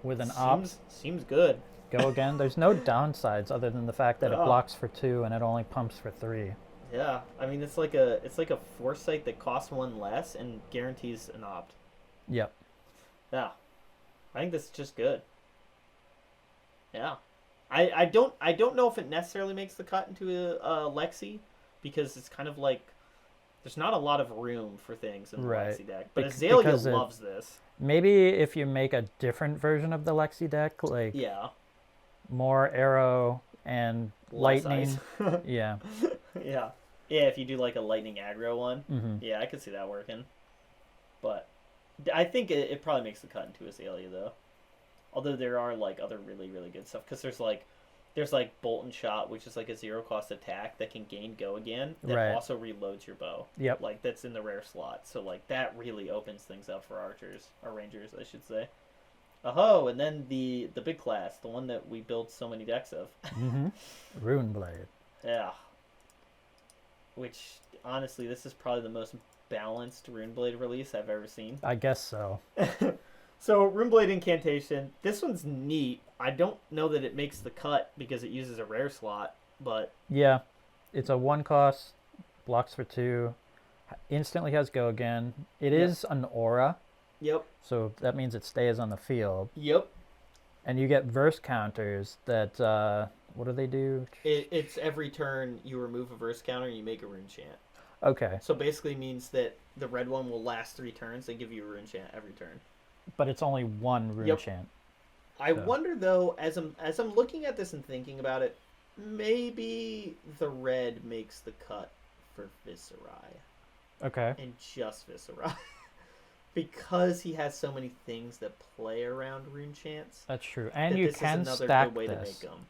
With an op. Seems good. Go again. There's no downsides other than the fact that it blocks for 2 and it only pumps for 3. Yeah, I mean it's like a foresight that costs 1 less and guarantees an opt. Yep. Yeah, I think this is just good. Yeah, I don't know if it necessarily makes the cut into a Lexi because it's kind of like there's not a lot of room for things in the Lexi deck, but Azalea loves this. Maybe if you make a different version of the Lexi deck, like more arrow and lightning. Yeah. Yeah. Yeah, if you do like a lightning aggro one. Mm-hmm. Yeah, I could see that working. But I think it probably makes the cut into Azalea though. Although there are like other really, really good stuff. Because there's like Bolt and Shot, which is like a 0-cost attack that can gain go again. That also reloads your bow. Yep. Like that's in the rare slot. So like that really opens things up for archers. Or rangers, I should say. Oh, and then the big class, the one that we build so many decks of. Mm-hmm. Runeblade. Yeah. Which, honestly, this is probably the most balanced Runeblade release I've ever seen. I guess so. So, Runeblade Incantation. This one's neat. I don't know that it makes the cut because it uses a rare slot, but... Yeah. It's a 1-cost, blocks for 2, instantly has go again. It is an aura. Yep. So that means it stays on the field. Yep. And you get verse counters that, what do they do? It's every turn you remove a verse counter and you make a rune chant. Okay. So basically means that the red one will last 3 turns and give you a rune chant every turn. But it's only 1 rune chant. I wonder though, as I'm looking at this and thinking about it, maybe the red makes the cut for Viserai. Okay. And just Viserai. Because he has so many things that play around rune chants. That's true. And you can stack this. To make them.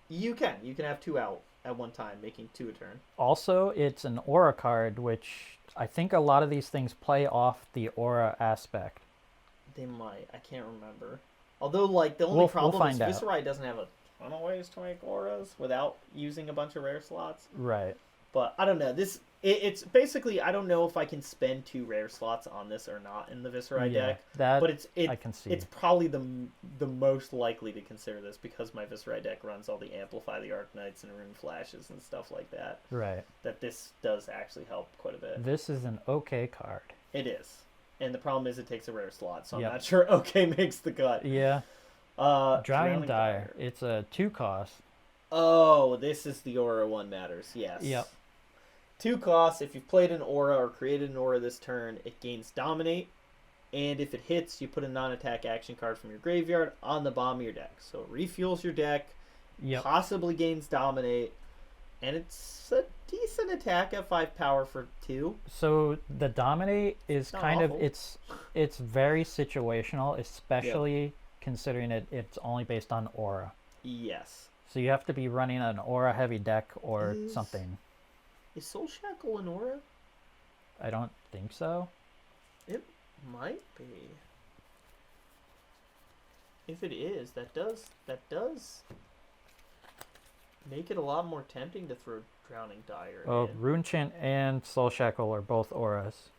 You can have 2 out at one time, making 2 a turn. Also, it's an aura card, which I think a lot of these things play off the aura aspect. They might. I can't remember. Although, like, the only problem is Viserai doesn't have a ton of ways to make auras without using a bunch of rare slots. Right. But I don't know. It's basically, I don't know if I can spend 2 rare slots on this or not in the Viserai deck. That but I can see. It's probably the most likely to consider this because my Viserai deck runs all the Amplify the Arknights and Rune Flashes and stuff like that. Right. That this does actually help quite a bit. This is an okay card. It is. And the problem is it takes a rare slot, so I'm Yep. not sure okay makes the cut. Yeah. Drowning Dire. It's a 2 cost. Oh, this is the Aura one matters. Yes. Yep. 2 costs. If you've played an Aura or created an Aura this turn, it gains Dominate. And if it hits, you put a non-attack action card from your graveyard on the bottom of your deck. So it refuels your deck, Yep. possibly gains Dominate, and it's a decent attack at 5 power for 2. So the Dominate is Not kind awful. of it's very situational, especially considering it's only based on Aura. Yes. So you have to be running an Aura heavy deck or Is- something. Is Soul Shackle an Aura? I don't think so. It might be. If it is, that does make it a lot more tempting to throw Drowning Dire Oh, in. Rune Chant and Soul Shackle are both auras.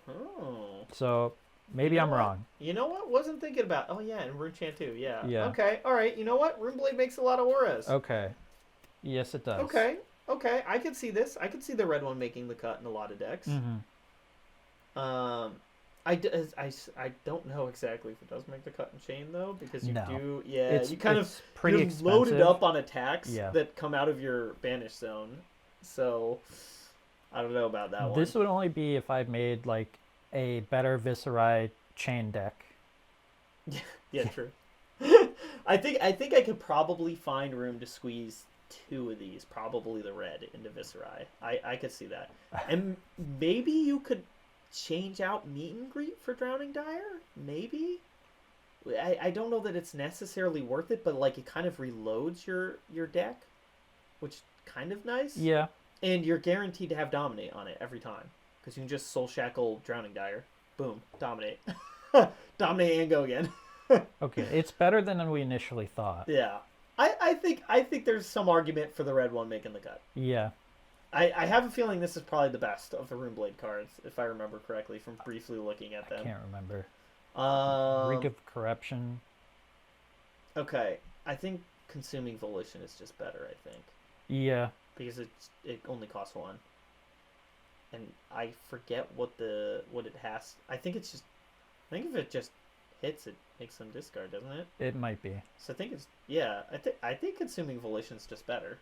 Oh. So maybe You know I'm what? wrong. You know what? Wasn't thinking about. Oh yeah, and Rune Chant too. Yeah. Yeah. Okay. All right. You know what? Runeblade makes a lot of auras. Okay. Yes, it does. Okay. Okay. I could see this. I could see the red one making the cut in a lot of decks. Mm-hmm. I don't know exactly if it does make the cut and chain though, because you No. do. Yeah. It's you kind of it's pretty you're expensive. loaded up on attacks Yeah. that come out of your banish zone. So I don't know about that one. This would only be if I made like a better Viserai chain deck. Yeah, true. I think I could probably find room to squeeze 2 of these, probably the red, into Viserai. I could see that. And maybe you could change out Meet and Greet for Drowning Dire? Maybe? I don't know that it's necessarily worth it, but like it kind of reloads your deck, which kind of nice. Yeah. And you're guaranteed to have Dominate on it every time. Because you can just Soul Shackle Drowning Dire. Boom. Dominate. Dominate and go again. Okay. It's better than we initially thought. Yeah. I think there's some argument for the red one making the cut. Yeah. I have a feeling this is probably the best of the Runeblade cards, if I remember correctly from briefly looking at I them. can't remember. Reek Um, of Corruption. okay. I think Consuming Volition is just better, I think. Yeah. Because it only costs 1. And I forget what it has. I think if it just hits, it makes them discard, doesn't it? It might be. So I think it's I think Consuming Volition's just better.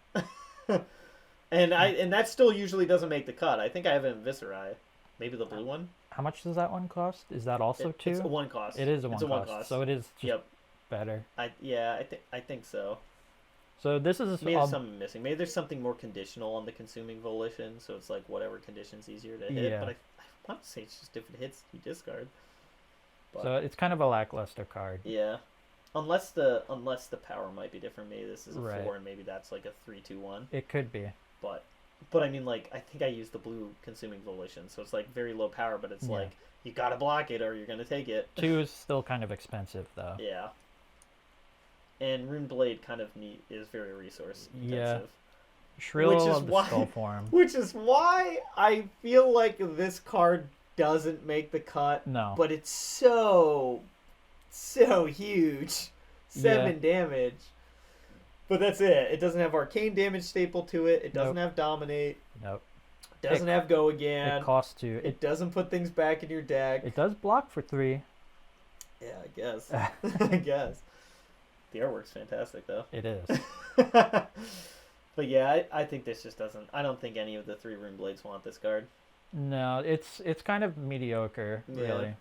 and that still usually doesn't make the cut. I think I have it in Viserai. Maybe the blue one. How much does that one cost? Is that also 2? It's a 1 cost. It is a It's one cost. So it is just Yep. better. I think so. So this is Maybe there's something missing. Maybe there's something more conditional on the Consuming Volition, so it's like whatever condition's easier to hit. Yeah. But I want to say it's just if it hits, you discard. But, so it's kind of a lackluster card. yeah. Unless the power might be different. Maybe this is a Right. 4 and maybe that's like a 3-2-1. It could be. But I mean, like, I think I used the blue Consuming Volition, so it's like very low power, but it's Yeah. like you gotta block it or you're gonna take it. 2 is still kind of expensive though. Yeah. And Runeblade kind of is very resource intensive. Shrill Which is of the why- Skull Form. Which is why I feel like this card doesn't make the cut, No. but it's so huge. 7 damage. But that's it. It doesn't have arcane damage staple to it. It doesn't have dominate. Nope. Doesn't have go again. It costs 2. It doesn't put things back in your deck. It does block for 3. Yeah, I guess. I guess. The artwork's fantastic, though. It is. But yeah, I think this just doesn't. I don't think any of the 3 Runeblades want this card. No, it's kind of mediocre, really. Yeah.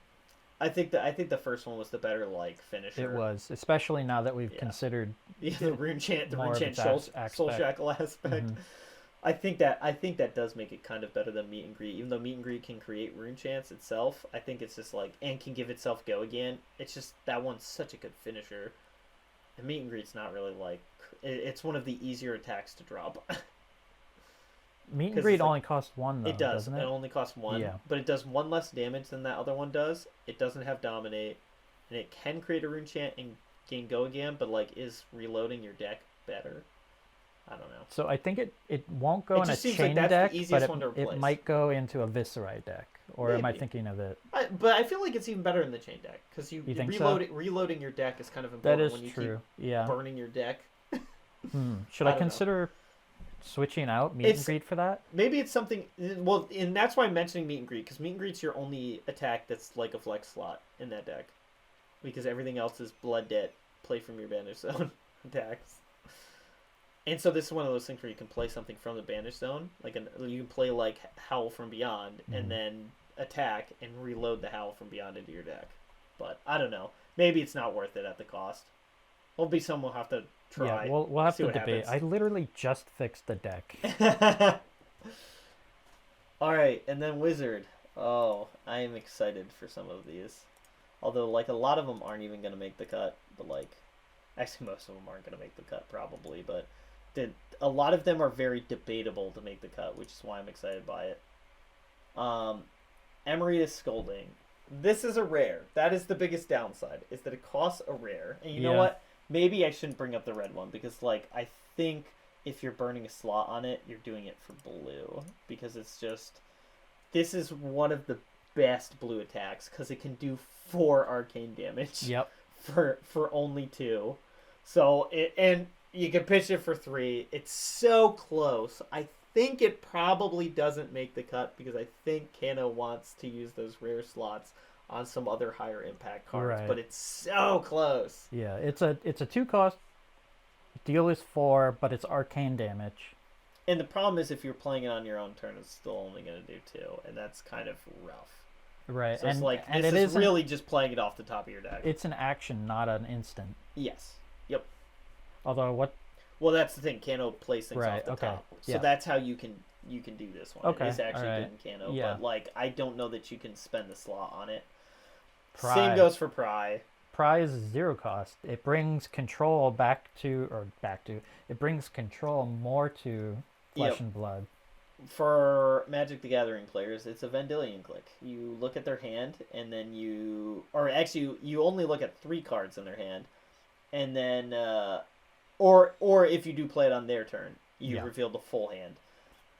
I think the first one was the better finisher. It was, especially now that we've Yeah. considered. Yeah, the rune chant More of its soul aspect. shackle aspect. Mhm. I think that does make it kind of better than Meet and Greet. Even though Meet and Greet can create rune chants itself, I think it's just and can give itself go again. It's just that one's such a good finisher. And Meet and Greet's not really it's one of the easier attacks to drop. Meet and 'Cause Greet it's like- only costs 1 though. It does. Doesn't It it? only costs 1, Yeah. but it does 1 less damage than that other one does. It doesn't have dominate, and it can create a rune chant and gain go again. But is reloading your deck better? I don't know. So I think it won't go It in a just seems chain like that's deck, the but easiest one to it replace. might go into a Viscerai deck. Or am I Maybe. thinking of it? But I feel like it's even better in the chain deck because You think so? reloading your deck is kind of That important is when you true. keep Yeah. burning your deck. Should I I don't know. consider switching out meet and greet for that? Maybe it's something. Well, and that's why I'm mentioning meet and greet because meet and greet's your only attack that's like a flex slot in that deck, because everything else is blood debt, play from your banish zone attacks. And so this is one of those things where you can play something from the banish zone, you can play like Howl from Beyond, and then attack and reload the Howl from Beyond into your deck. But I don't know. Maybe it's not worth it at the cost. It'll be something we'll have to try. Yeah, we'll have see to what debate. happens. I literally just fixed the deck. All right, and then Wizard. Oh, I am excited for some of these. Although, like, a lot of them aren't even going to make the cut. But, like, actually, most of them aren't going to make the cut, probably. But a lot of them are very debatable to make the cut, which is why I'm excited by it. Emeritus Scolding. This is a rare. That is the biggest downside, is that it costs a rare. And you know what? Maybe I shouldn't bring up the red one, because, like, I think if you're burning a slot on it, you're doing it for blue. Because it's just... This is one of the best blue attacks, because it can do 4 arcane damage. Yep. For only 2. So, and you can pitch it for 3. It's so close. I think it probably doesn't make the cut, because I think Kano wants to use those rare slots on some other higher impact cards. Right. But it's so close. Yeah, it's a 2-cost. Deal is 4, but it's arcane damage. And the problem is, if you're playing it on your own turn, it's still only going to do 2, and that's kind of rough. Right, So it's like, and this it is really just playing it off the top of your deck. It's an action, not an instant. Yes. Yep. Although what? Well, that's the thing. Kano plays things Right, off the okay. top, so Yeah. that's how you can do this one. Okay, It's actually alright. good in Kano, Yeah. but like I don't know that you can spend the slot on it. Pry. Same goes for Pry. Pry is 0 cost. It brings control it brings control more to Flesh and Blood. For Magic the Gathering players, it's a Vendilion click. You look at their hand, and then you only look at 3 cards in their hand, and then or if you do play it on their turn, you reveal the full hand.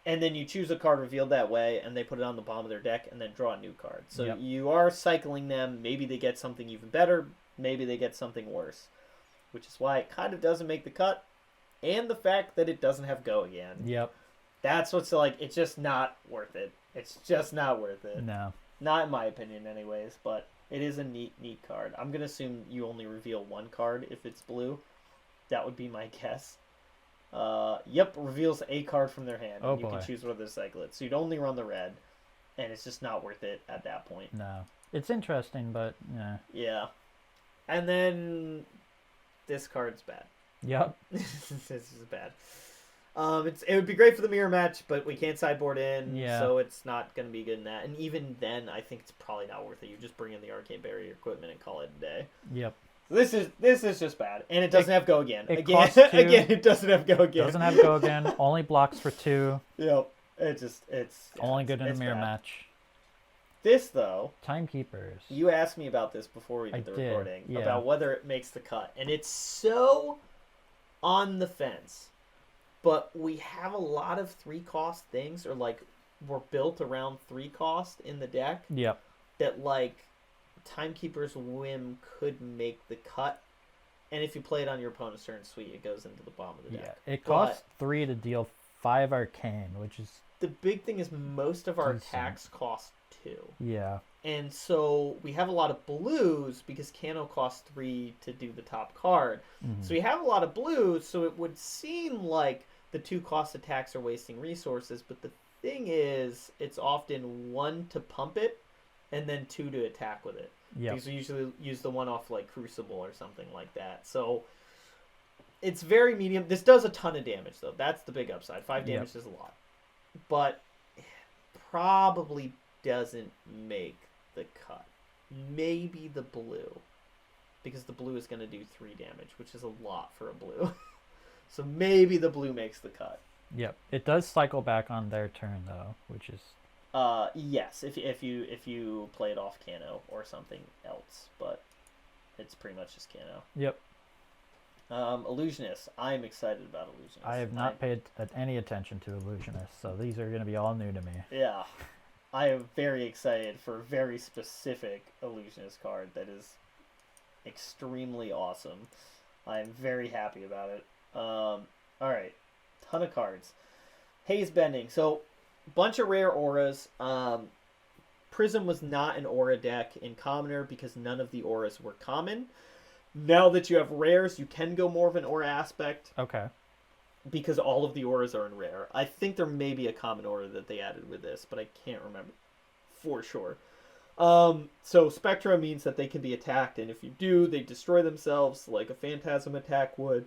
And then you choose a card revealed that way, and they put it on the bottom of their deck, and then draw a new card. So you are cycling them. Maybe they get something even better. Maybe they get something worse. Which is why it kind of doesn't make the cut. And the fact that it doesn't have Go again. Yep. That's what's like, it's just not worth it. It's just not worth it. No. Not in my opinion anyways, but it is a neat card. I'm going to assume you only reveal 1 card if it's blue. That would be my guess. Reveals a card from their hand. Oh, and you boy. can choose whether to cycle it. So you'd only run the red, and it's just not worth it at that point. No. It's interesting, but yeah. Yeah. And then this card's bad. Yep. This is bad. It would be great for the mirror match, but we can't sideboard in, so it's not going to be good in that. And even then, I think it's probably not worth it. You just bring in the Arcane Barrier equipment and call it a day. Yep. This is just bad, and it doesn't have Go again. Again, it doesn't have Go again. Doesn't have Go again. Only blocks for 2. Yep. It's only good in a mirror bad. match. This though, Timekeepers. you asked me about this before we did the recording, yeah. about whether it makes the cut, and it's so on the fence. But we have a lot of 3-cost things, or like we're built around 3-cost in the deck. Yep. That like Timekeeper's Whim could make the cut, and if you play it on your opponent's turn, sweet, it goes into the bottom of the deck. Yeah, it costs 3 to deal 5 arcane, which is the big thing is most of our decent. attacks cost 2. Yeah. And so we have a lot of blues because Kano costs 3 to do the top card. Mm-hmm. So we have a lot of blues, so it would seem like the 2-cost attacks are wasting resources, but the thing is, it's often 1 to pump it, and then 2 to attack with it. Yep. Because we usually use the one off like Crucible or something like that. So it's very medium. This does a ton of damage though. That's the big upside. 5 damage is a lot. But probably doesn't make the cut. Maybe the blue. Because the blue is going to do 3 damage, which is a lot for a blue. So maybe the blue makes the cut. Yep. It does cycle back on their turn though, which is Yes, if you play it off Kano or something else, but it's pretty much just Kano. Yep. Illusionist. I'm excited about Illusionist. I have not paid any attention to Illusionist, so these are going to be all new to me. Yeah. I am very excited for a very specific Illusionist card that is extremely awesome. I'm very happy about it. Alright. Ton of cards. Haze Bending. So, bunch of rare auras. Prism was not an aura deck in Commoner because none of the auras were common. Now that you have rares, you can go more of an aura aspect. Okay. Because all of the auras are in rare. I think there may be a common aura that they added with this, but I can't remember for sure. So Spectra means that they can be attacked, and if you do, they destroy themselves like a Phantasm attack would.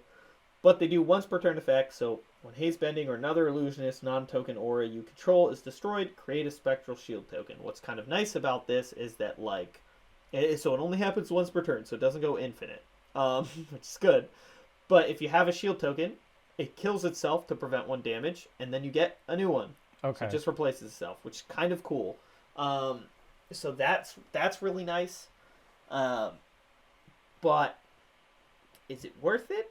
But they do once per turn effect, so when Haze Bending or another Illusionist non-token aura you control is destroyed, create a Spectral Shield token. What's kind of nice about this is that, like, so it only happens once per turn, so it doesn't go infinite, which is good. But if you have a shield token, it kills itself to prevent 1 damage, and then you get a new one. Okay. So it just replaces itself, which is kind of cool. So that's really nice. But is it worth it?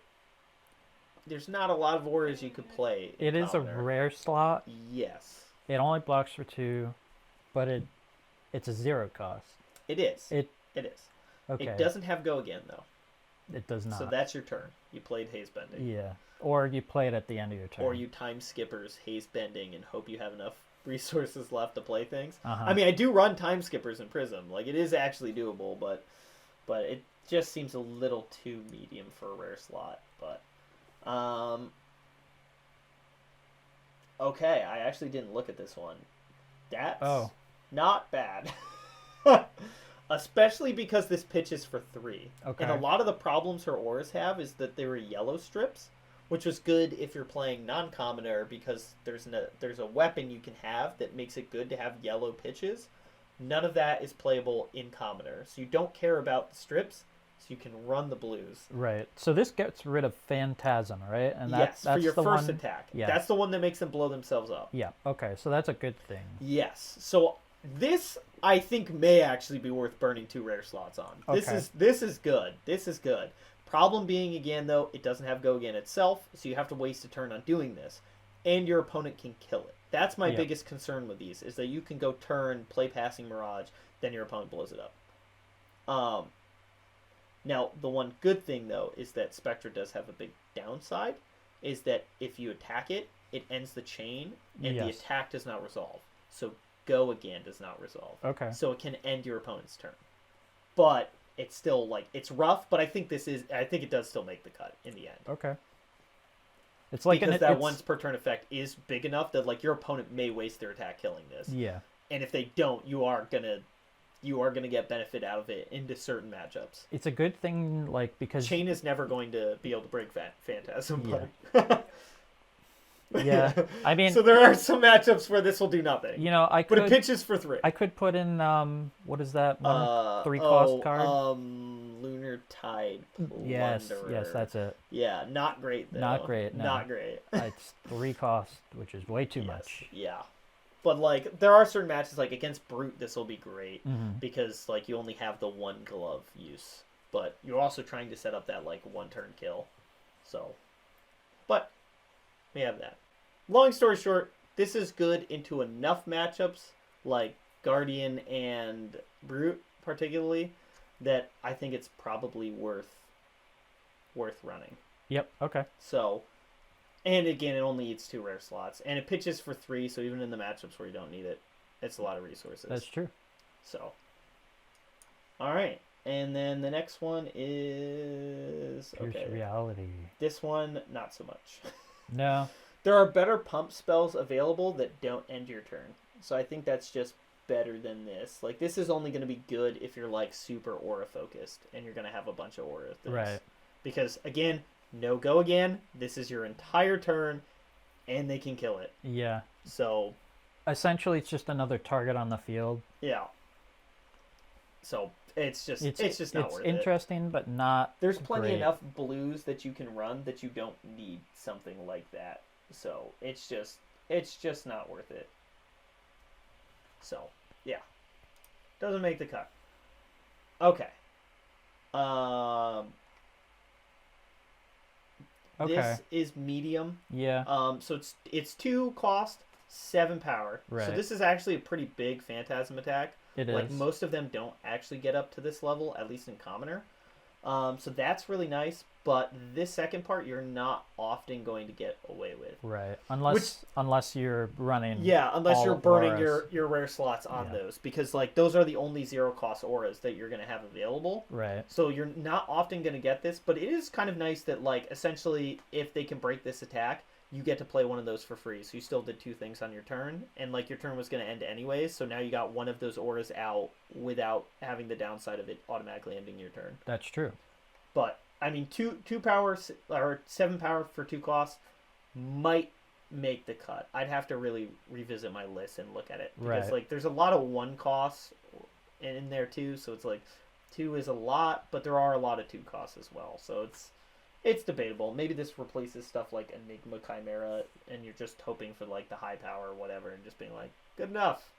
There's not a lot of auras you could play. It is a rare slot. Yes. It only blocks for 2, but it's a 0 cost. It is. It is. Okay. It doesn't have go again though. It does not. So that's your turn. You played Haze Bending. Yeah. Or you play it at the end of your turn. Or you time skippers Haze Bending and hope you have enough resources left to play things. Uh-huh. I mean, I do run time skippers in Prism. Like, it is actually doable, but it just seems a little too medium for a rare slot. But okay, I actually didn't look at this one. That's not bad. Especially because this pitches for 3. Okay. And a lot of the problems her auras have is that they were yellow strips, which was good if you're playing non-commoner because there's a weapon you can have that makes it good to have yellow pitches. None of that is playable in commoner, so you don't care about the strips, so you can run the blues. Right. So this gets rid of Phantasm, right? And that's for your the first one... attack. Yeah. That's the one that makes them blow themselves up. Yeah. Okay. So that's a good thing. Yes. So this, I think, may actually be worth burning 2 rare slots on. Okay. This is good. This is good. Problem being, again, though, it doesn't have go again itself, so you have to waste a turn on doing this. And your opponent can kill it. That's my biggest concern with these, is that you can go turn, play Passing Mirage, then your opponent blows it up. Now, the one good thing, though, is that Spectra does have a big downside, is that if you attack it, it ends the chain, and the attack does not resolve. So go again does not resolve. Okay. So it can end your opponent's turn. But it's still, like, it's rough, but I think it does still make the cut in the end. Okay. It's like because that once per turn effect is big enough that, like, your opponent may waste their attack killing this. Yeah. And if they don't, you are gonna get benefit out of it into certain matchups. It's a good thing, like, because Chain is never going to be able to break Phantasm. Yeah. Yeah, I mean, so there are some matchups where this will do nothing. You know, but it pitches for 3. I could put in what is that one 3-cost card? Lunar Tide Plunderer. Yes, that's it. Yeah, not great though. Not great. No. Not great. It's 3 cost, which is way too much. Yeah, but like there are certain matches like against Brute, this will be great because like you only have the 1 glove use, but you're also trying to set up that like 1-turn kill. So, but we have that. Long story short, this is good into enough matchups, like Guardian and Brute particularly, that I think it's probably worth running. Yep, okay. So, and again, it only eats 2 rare slots, and it pitches for 3, so even in the matchups where you don't need it, it's a lot of resources. That's true. So, alright, and then the next one is... Pierce Reality. This one, not so much. No. There are better pump spells available that don't end your turn. So I think that's just better than this. Like, this is only going to be good if you're, like, super aura focused and you're going to have a bunch of aura things. Right. Because, again, no go again. This is your entire turn, and they can kill it. Yeah. So... essentially, it's just another target on the field. Yeah. So, it's just not worth it. It's interesting, but not There's plenty great. enough blues that you can run that you don't need something like that. So it's just not worth it. So yeah, doesn't make the cut. Okay. Okay. This is medium. Yeah. So it's 2 cost, 7 power. Right. So this is actually a pretty big Phantasm attack. It Like, is. most of them don't actually get up to this level, at least in Commoner. So that's really nice, but this second part you're not often going to get away with. Right. Unless you're running. Yeah, unless all you're burning auras. your rare slots on Yeah. those, because like those are the only 0 cost auras that you're going to have available. Right. So you're not often going to get this, but it is kind of nice that, like, essentially if they can break this attack, you get to play one of those for free. So you still did 2 things on your turn, and like your turn was going to end anyways, so now you got one of those auras out without having the downside of it automatically ending your turn. That's true. But I mean, 2 power or 7 power for 2 costs might make the cut. I'd have to really revisit my list and look at it, because Right. like there's a lot of 1 costs in there too. So it's like 2 is a lot, but there are a lot of 2 costs as well. So it's debatable. Maybe this replaces stuff like Enigma Chimera, and you're just hoping for like the high power or whatever, and just being like, good enough.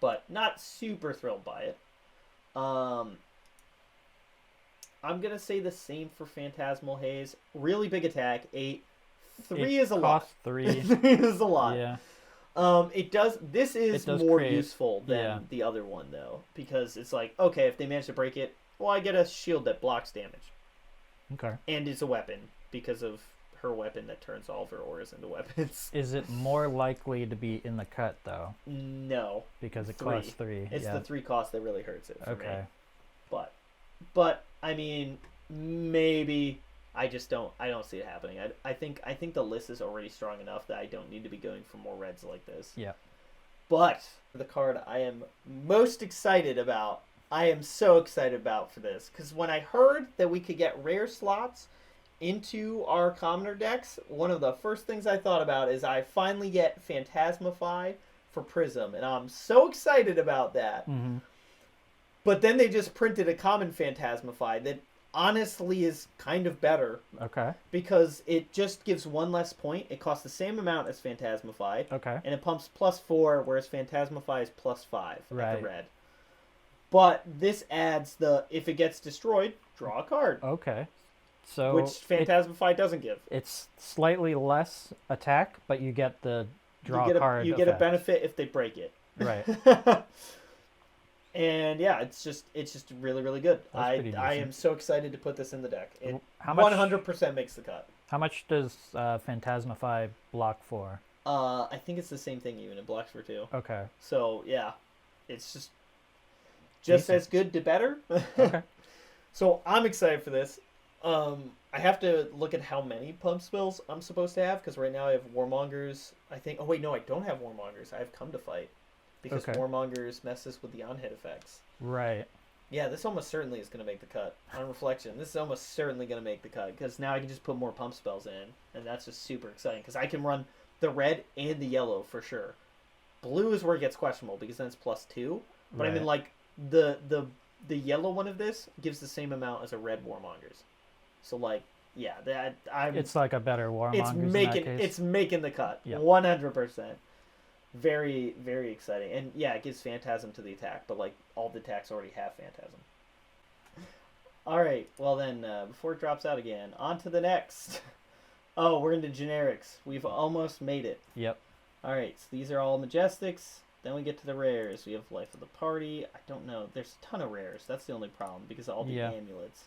But not super thrilled by it. I'm going to say the same for Phantasmal Haze. Really big attack, 8. 3 is a lot. Cost 3. 3 is a lot. Yeah. This is It does more create- useful than yeah. the other one, though. Because it's like, okay, if they manage to break it, well, I get a shield that blocks damage. Okay. And it's a weapon, because of her weapon that turns all of her auras into weapons. Is it more likely to be in the cut though? No. Because it 3. costs 3. It's yeah. the 3 cost that really hurts it for me. Okay. But I mean, maybe I don't see it happening. I think the list is already strong enough that I don't need to be going for more reds like this. Yeah. But the card I am most excited about, I am so excited about for this, because when I heard that we could get rare slots into our commoner decks, one of the first things I thought about is I finally get Phantasmify for Prism, and I'm so excited about that. Mm-hmm. But then they just printed a common Phantasmify that honestly is kind of better, Okay. because it just gives 1 less point. It costs the same amount as Phantasmify, Okay. and it pumps +4, whereas Phantasmify is +5 at Right. the red. But this adds the, if it gets destroyed, draw a card, Okay. So which Phantasmify doesn't give. it's slightly less attack, but you get the draw you get card. you get a effect. benefit if they break it. Right. And yeah, it's just really, really good. That's pretty I decent. am so excited to put this in the deck. It How much? 100% makes the cut. How much does Phantasmify block for? I think it's the same thing even. It blocks for 2. Okay. So yeah, it's just Decent. as good to better. Okay. So I'm excited for this. I have to look at how many pump spells I'm supposed to have, because right now I have Warmongers. I think. Oh wait, no, I don't have Warmongers. I have Come to Fight, because Okay. Warmongers messes with the on-hit effects. Right. Yeah, this almost certainly is going to make the cut. On reflection, this is almost certainly going to make the cut, because now I can just put more pump spells in, and that's just super exciting, because I can run the red and the yellow for sure. Blue is where it gets questionable, because then it's +2. But I mean, Right. like, the yellow one of this gives the same amount as a red Warmongers. So, like, yeah, It's like a better Warmongers in that case. it's making the cut. Yep. 100%. Very, very exciting. And yeah, it gives Phantasm to the attack, but like all the attacks already have Phantasm. Alright, well then, before it drops out again, on to the next. Oh, we're into generics. We've almost made it. Yep. Alright, so these are all Majestics. Then we get to the rares. We have Life of the Party. I don't know. There's a ton of rares. That's the only problem, because of all the Yeah. amulets.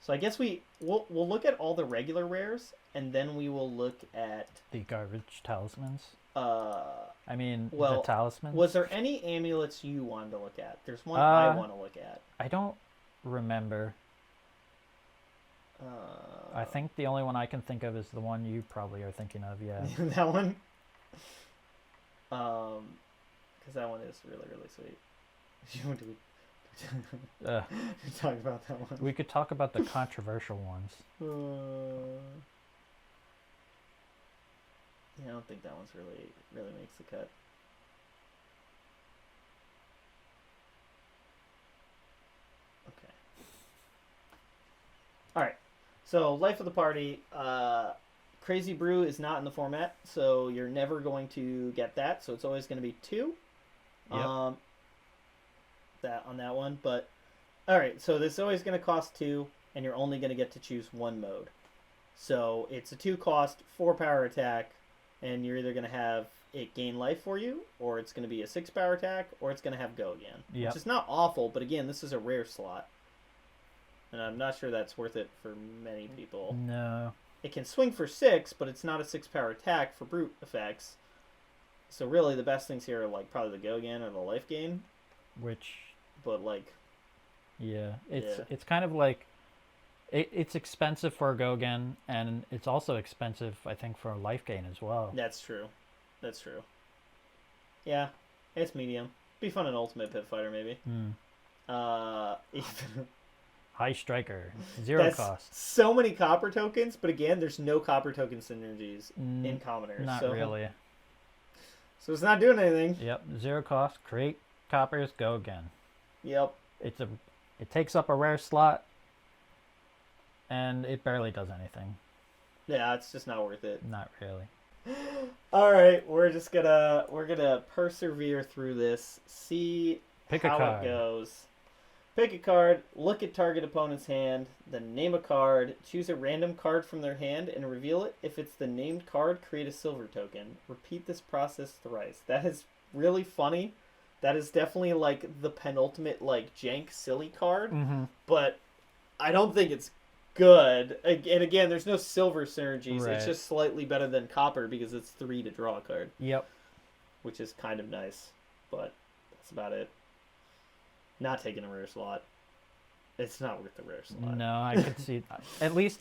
So I guess we'll look at all the regular rares, and then we will look at The garbage talismans. uh I mean, Well, the talismans. was there any amulets you wanted to look at? There's one I want to look at. I don't remember. I think the only one I can think of is the one you probably are thinking of. Yeah. that one. Because that one is really, really sweet. You want to talk about that one? We could talk about the controversial ones. Yeah, I don't think that one's really makes the cut. Okay. Alright. So, Life of the Party. Crazy Brew is not in the format, so you're never going to get that. So, it's always going to be 2. Yep. That on that one. But, alright. So, this is always going to cost 2, and you're only going to get to choose one mode. So it's a 2-cost, 4-power attack, and you're either going to have it gain life for you, or it's going to be a 6-power attack, or it's going to have go again. Yep. Which is not awful, but again, this is a rare slot. And I'm not sure that's worth it for many people. No. It can swing for 6, but it's not a 6-power attack for brute effects. So really, the best things here are like probably the go again or the life gain. But like, yeah, it's kind of like it's expensive for a go again, and it's also expensive, I think, for a life gain as well. That's true. Yeah, it's medium. Be fun in Ultimate Pit Fighter maybe. High Striker, 0 cost. So many copper tokens, but again, there's no copper token synergies in commoners. Not really. So it's not doing anything. Yep, 0 cost. Create coppers, go again. Yep. It takes up a rare slot, and it barely does anything. Yeah, it's just not worth it. Not really. All right, we're gonna persevere through this. See how it goes. Pick a card, look at target opponent's hand, then name a card, choose a random card from their hand, and reveal it. If it's the named card, create a silver token. Repeat this process thrice. That is really funny. That is definitely like the penultimate like jank silly card, but I don't think it's good. And again, there's no silver synergies. Right. It's just slightly better than copper because it's 3 to draw a card. Yep. Which is kind of nice, but that's about it. Not taking a rare slot. It's not worth the rare slot. No, I could see. At least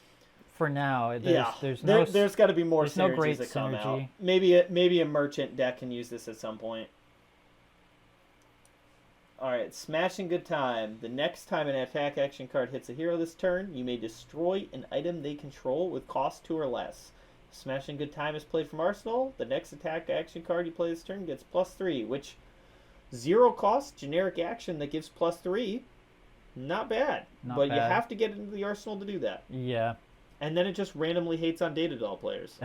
for now, there's got to be more there's synergies no great that come synergy. out. Maybe a merchant deck can use this at some point. All right, Smashing Good Time. The next time an attack action card hits a hero this turn, you may destroy an item they control with cost 2 or less. Smashing Good Time is played from Arsenal. The next attack action card you play this turn gets +3, which 0 cost generic action that gives +3. Not bad. But you have to get into the Arsenal to do that. Yeah. And then it just randomly hates on Data Doll players.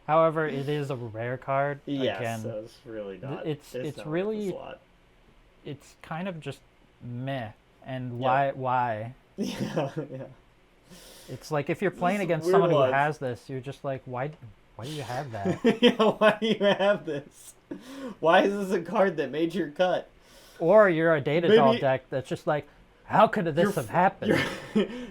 However, it is a rare card. Yes, Again, so it's really not. It's not really. worth the slot. It's kind of just meh. And why? Yeah. It's like if you're playing against someone who has this, you're just like, why do you have that? Yeah, why do you have this? Why is this a card that made your cut? Or you're a Data Doll deck that's just like, how could this have happened?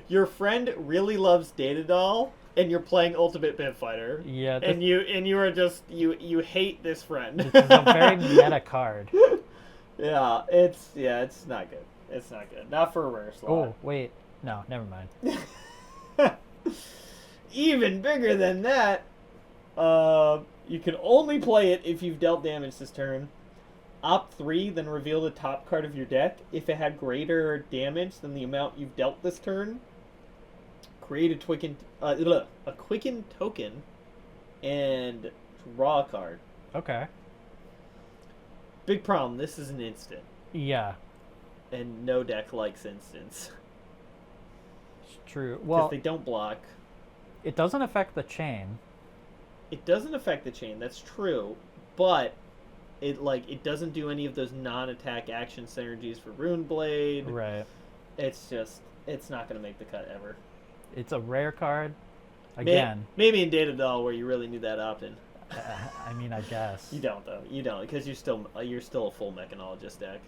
Your friend really loves Data Doll, and you're playing Ultimate Pit Fighter. Yeah. And you are just you hate this friend. This is a very meta card. Yeah, it's not good. It's not good. Not for a rare slot. Oh wait, no, never mind. Even bigger than that. You can only play it if you've dealt damage this turn. Opt 3, then reveal the top card of your deck. If it had greater damage than the amount you've dealt this turn, create a quicken token and draw a card. Okay. Big problem, this is an instant. Yeah. And no deck likes instants. It's true. Well, because they don't block. It doesn't affect the chain. It doesn't affect the chain, that's true, but it doesn't do any of those non-attack action synergies for Runeblade. Right. It's not going to make the cut ever. It's a rare card. Again. Maybe in Data Doll where you really need that opt-in. I mean, I guess. You don't though. You don't because you're still a full Mechanologist deck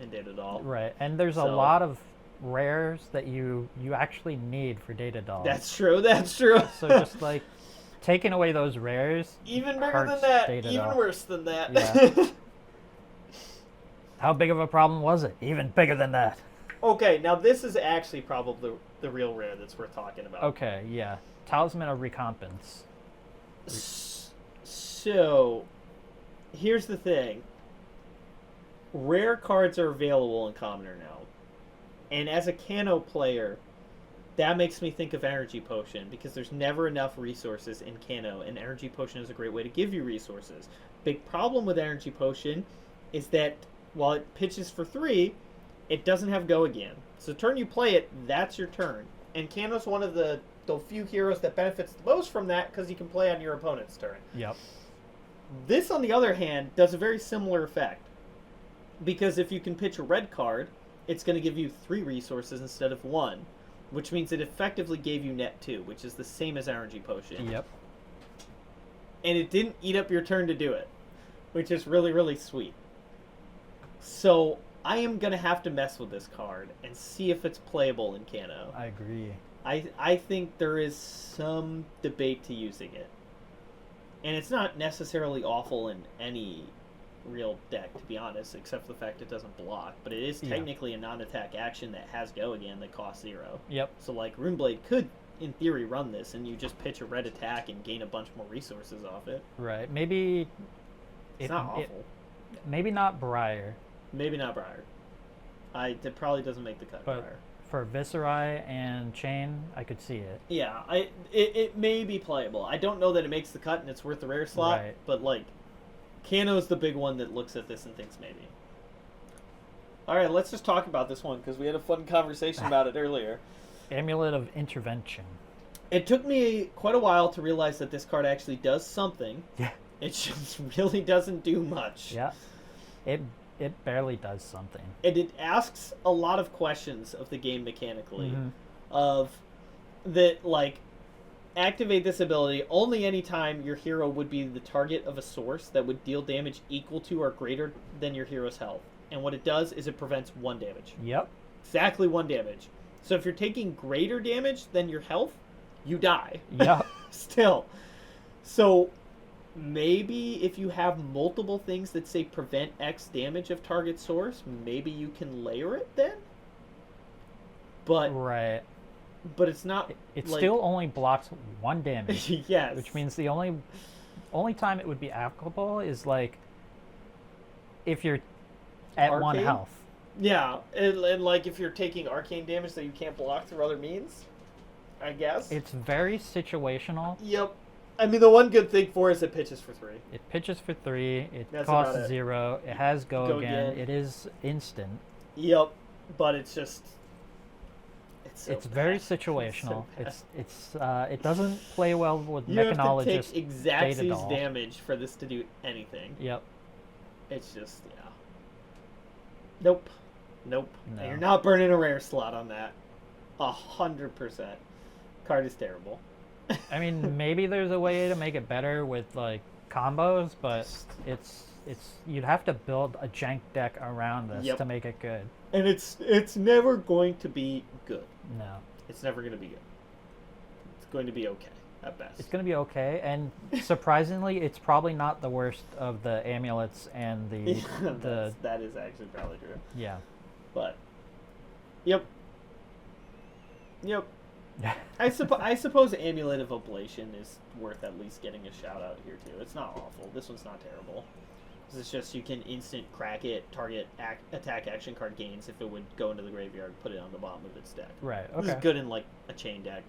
in Data Doll. Right, and there's a lot of rares that you actually need for Data Doll. That's true. So just like taking away those rares. Even bigger than that. Even worse than that. Yeah. How big of a problem was it? Even bigger than that. Okay, now this is actually probably the real rare that's worth talking about. Okay, yeah. Talisman of Recompense. So, here's the thing. Rare cards are available in Commoner now. And as a Cano player, that makes me think of Energy Potion, because there's never enough resources in Cano, and Energy Potion is a great way to give you resources. Big problem with Energy Potion is that while it pitches for 3, it doesn't have go again. So the turn you play it, that's your turn. And Cano's one of the few heroes that benefits the most from that, because you can play on your opponent's turn. Yep. This, on the other hand, does a very similar effect. Because if you can pitch a red card, it's going to give you 3 resources instead of 1. which means it effectively gave you net 2, which is the same as Energy Potion. Yep. And it didn't eat up your turn to do it, which is really, really sweet. So I am going to have to mess with this card and see if it's playable in Kano. I agree. I think there is some debate to using it. And it's not necessarily awful in any real deck, to be honest, except for the fact it doesn't block. But it is technically a non-attack action that has Go Again that costs 0. Yep. So, like, Runeblade could, in theory, run this, and you just pitch a red attack and gain a bunch more resources off it. Right. Maybe... It's not awful. Maybe not Briar. Maybe not Briar. It probably doesn't make the cut, but Briar. For Viserai and Chain, I could see it. Yeah, it may be playable. I don't know that it makes the cut and it's worth the rare slot, right. but, like, Kano's the big one that looks at this and thinks maybe. Alright, let's just talk about this one, because we had a fun conversation about it earlier. Amulet of Intervention. It took me quite a while to realize that this card actually does something. Yeah. It just really doesn't do much. Yeah. It barely does something. And it asks a lot of questions of the game mechanically. Mm-hmm. Of that, like, activate this ability only anytime your hero would be the target of a source that would deal damage equal to or greater than your hero's health. And what it does is it prevents 1 damage. Yep. Exactly 1 damage. So if you're taking greater damage than your health, you die. Yep. Still. So maybe if you have multiple things that say prevent X damage of target source, maybe you can layer it then? But right. But it's not. It like, still only blocks 1 damage. Yes. Which means the only time it would be applicable is like if you're at Arcane? 1 health. Yeah, and like if you're taking arcane damage that you can't block through other means, I guess. It's very situational. Yep. I mean, the one good thing for it is it pitches for 3. It pitches for 3. It That's costs about it. 0. It has go again. again. It is instant. Yep. But it's just. It's very situational. It's It doesn't play well with you have to mechanologist take exact data doll. damage for this to do anything. Yep. It's just Nope. No. You're not burning a rare slot on that. 100%. Card is terrible. I mean, maybe there's a way to make it better with like combos, but it's you'd have to build a jank deck around this to make it good. And it's never going to be good. No. It's never going to be good. It's going to be okay at best. It's going to be okay, and surprisingly, it's probably not the worst of the amulets and that is actually probably true. Yeah. But Yep. I suppose Amulet of Oblation is worth at least getting a shout out here too. It's not awful. This one's not terrible. It's just you can instant crack it, target attack action card gains if it would go into the graveyard, put it on the bottom of its deck. Right, okay. This is good in like a chain deck.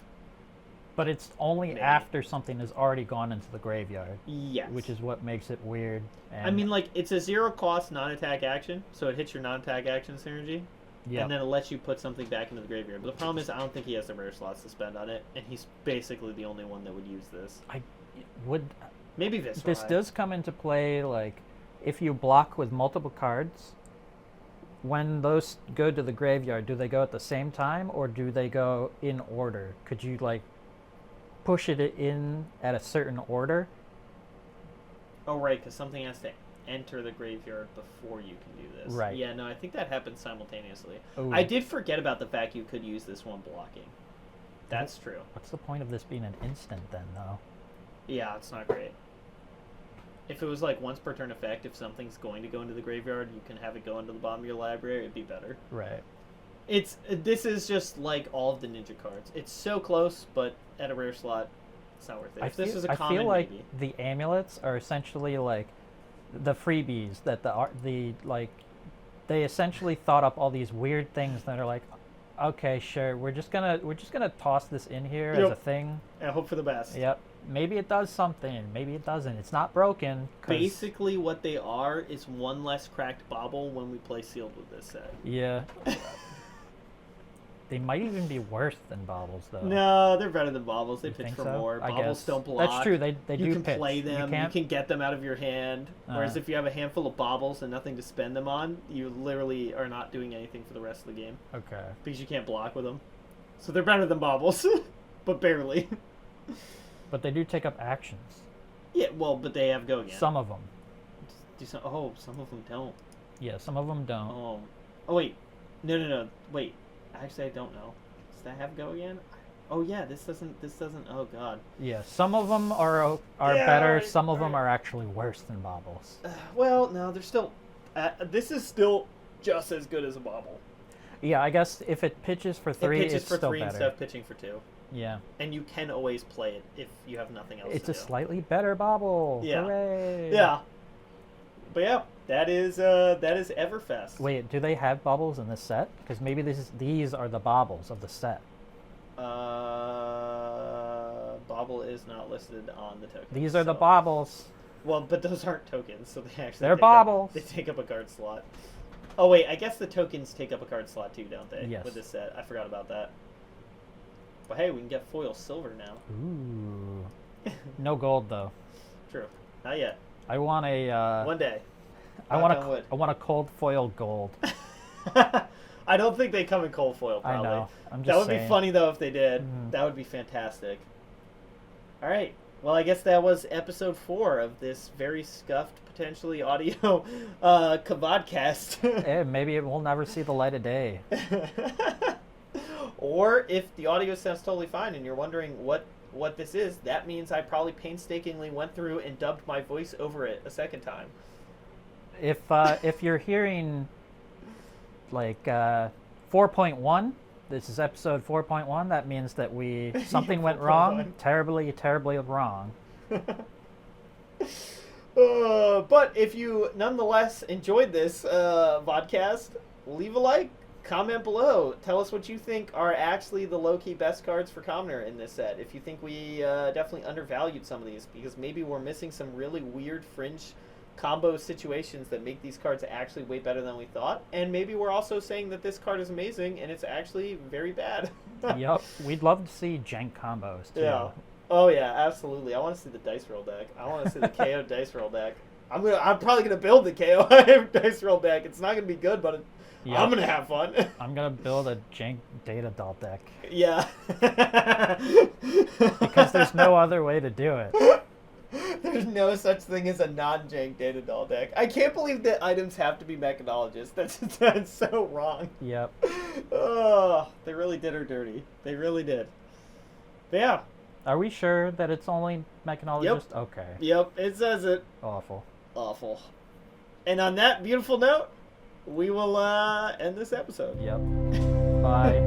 But it's only after something has already gone into the graveyard. Yes. Which is what makes it weird. And I mean, like, it's a 0 cost non-attack action, so it hits your non-attack action synergy. Yep. And then it lets you put something back into the graveyard. But the problem is I don't think he has the rare slots to spend on it, and he's basically the only one that would use this. Maybe Viscerai. This does come into play, like, if you block with multiple cards, when those go to the graveyard, do they go at the same time, or do they go in order? Could you, like, push it in at a certain order? Oh, right, because something has to enter the graveyard before you can do this. Right. Yeah, no, I think that happens simultaneously. Ooh. I did forget about the fact you could use this one blocking. That's true. What's the point of this being an instant then, though? Yeah, it's not great. If it was like once per turn effect, if something's going to go into the graveyard, you can have it go into the bottom of your library, it'd be better. Right. This is just like all of the ninja cards. It's so close, but at a rare slot, it's not worth it. I feel like the amulets are essentially like the freebies that they essentially thought up all these weird things that are like, okay, sure, we're just gonna toss this in here as a thing. And hope for the best. Yep. Maybe it does something. Maybe it doesn't. It's not broken. Basically, what they are is one less cracked bauble when we play sealed with this set. Yeah. They might even be worse than baubles, though. No, they're better than baubles. They pitch for so? more. I Baubles guess. don't block. That's true. They do You can pitch. play them. You can get them out of your hand. Whereas if you have a handful of baubles and nothing to spend them on, you literally are not doing anything for the rest of the game. Okay. Because you can't block with them. So they're better than baubles, but barely. But they do take up actions. Yeah, well, but they have go again. Some of them. Some of them don't. Yeah, some of them don't. Oh wait. No. Wait. Actually, I don't know. Does that have go again? Oh yeah, this doesn't. Oh god. Yeah, some of them are better. Right, some of them are actually worse than baubles. Well, no, they're still. This is still just as good as a bauble. Yeah, I guess if it pitches for 3, it's for still 3 instead of pitching for 2. Yeah. And you can always play it if you have nothing else. It's a slightly better bauble. Yeah. Hooray! Yeah. But yeah, that is Everfest. Wait, do they have baubles in this set? Because maybe these are the baubles of the set. Bauble is not listed on the token. These are the baubles. Well, but those aren't tokens, so they actually they're baubles. They take up a card slot. Oh wait, I guess the tokens take up a card slot too, don't they? Yes. With this set, I forgot about that. But hey, we can get foil silver now. Ooh. No gold though. True, not yet. I want a. One day. I want a cold foil gold. I don't think they come in cold foil. Probably. I know. I'm just that would saying. be funny though if they did. That would be fantastic. All right. Well, I guess that was episode 4 of this very scuffed, potentially audio Vodcast. Maybe it will never see the light of day. Or if the audio sounds totally fine and you're wondering what this is, that means I probably painstakingly went through and dubbed my voice over it a second time. If you're hearing like 4.1, this is episode 4.1. That means that something went wrong, terribly wrong. But if you nonetheless enjoyed this vodcast, leave a like, comment below. Tell us what you think are actually the low-key best cards for Commoner in this set. If you think we definitely undervalued some of these, because maybe we're missing some really weird fringe combo situations that make these cards actually way better than we thought. And maybe we're also saying that this card is amazing and it's actually very bad. Yep. We'd love to see jank combos, too. Yeah. Oh, yeah, absolutely. I want to see the dice roll deck. I want to see the KO dice roll deck. I'm probably going to build the KO dice roll deck. It's not going to be good, but I'm going to have fun. I'm going to build a jank data doll deck. Yeah. Because there's no other way to do it. There's no such thing as a non-jank data doll deck. I can't believe that items have to be mechanologists. That's so wrong. Yep. Oh, they really did her dirty. They really did. But yeah. Are we sure that it's only mechanologist? Yep. Okay. Yep, it says it. Awful. And on that beautiful note, we will end this episode. Yep. Bye.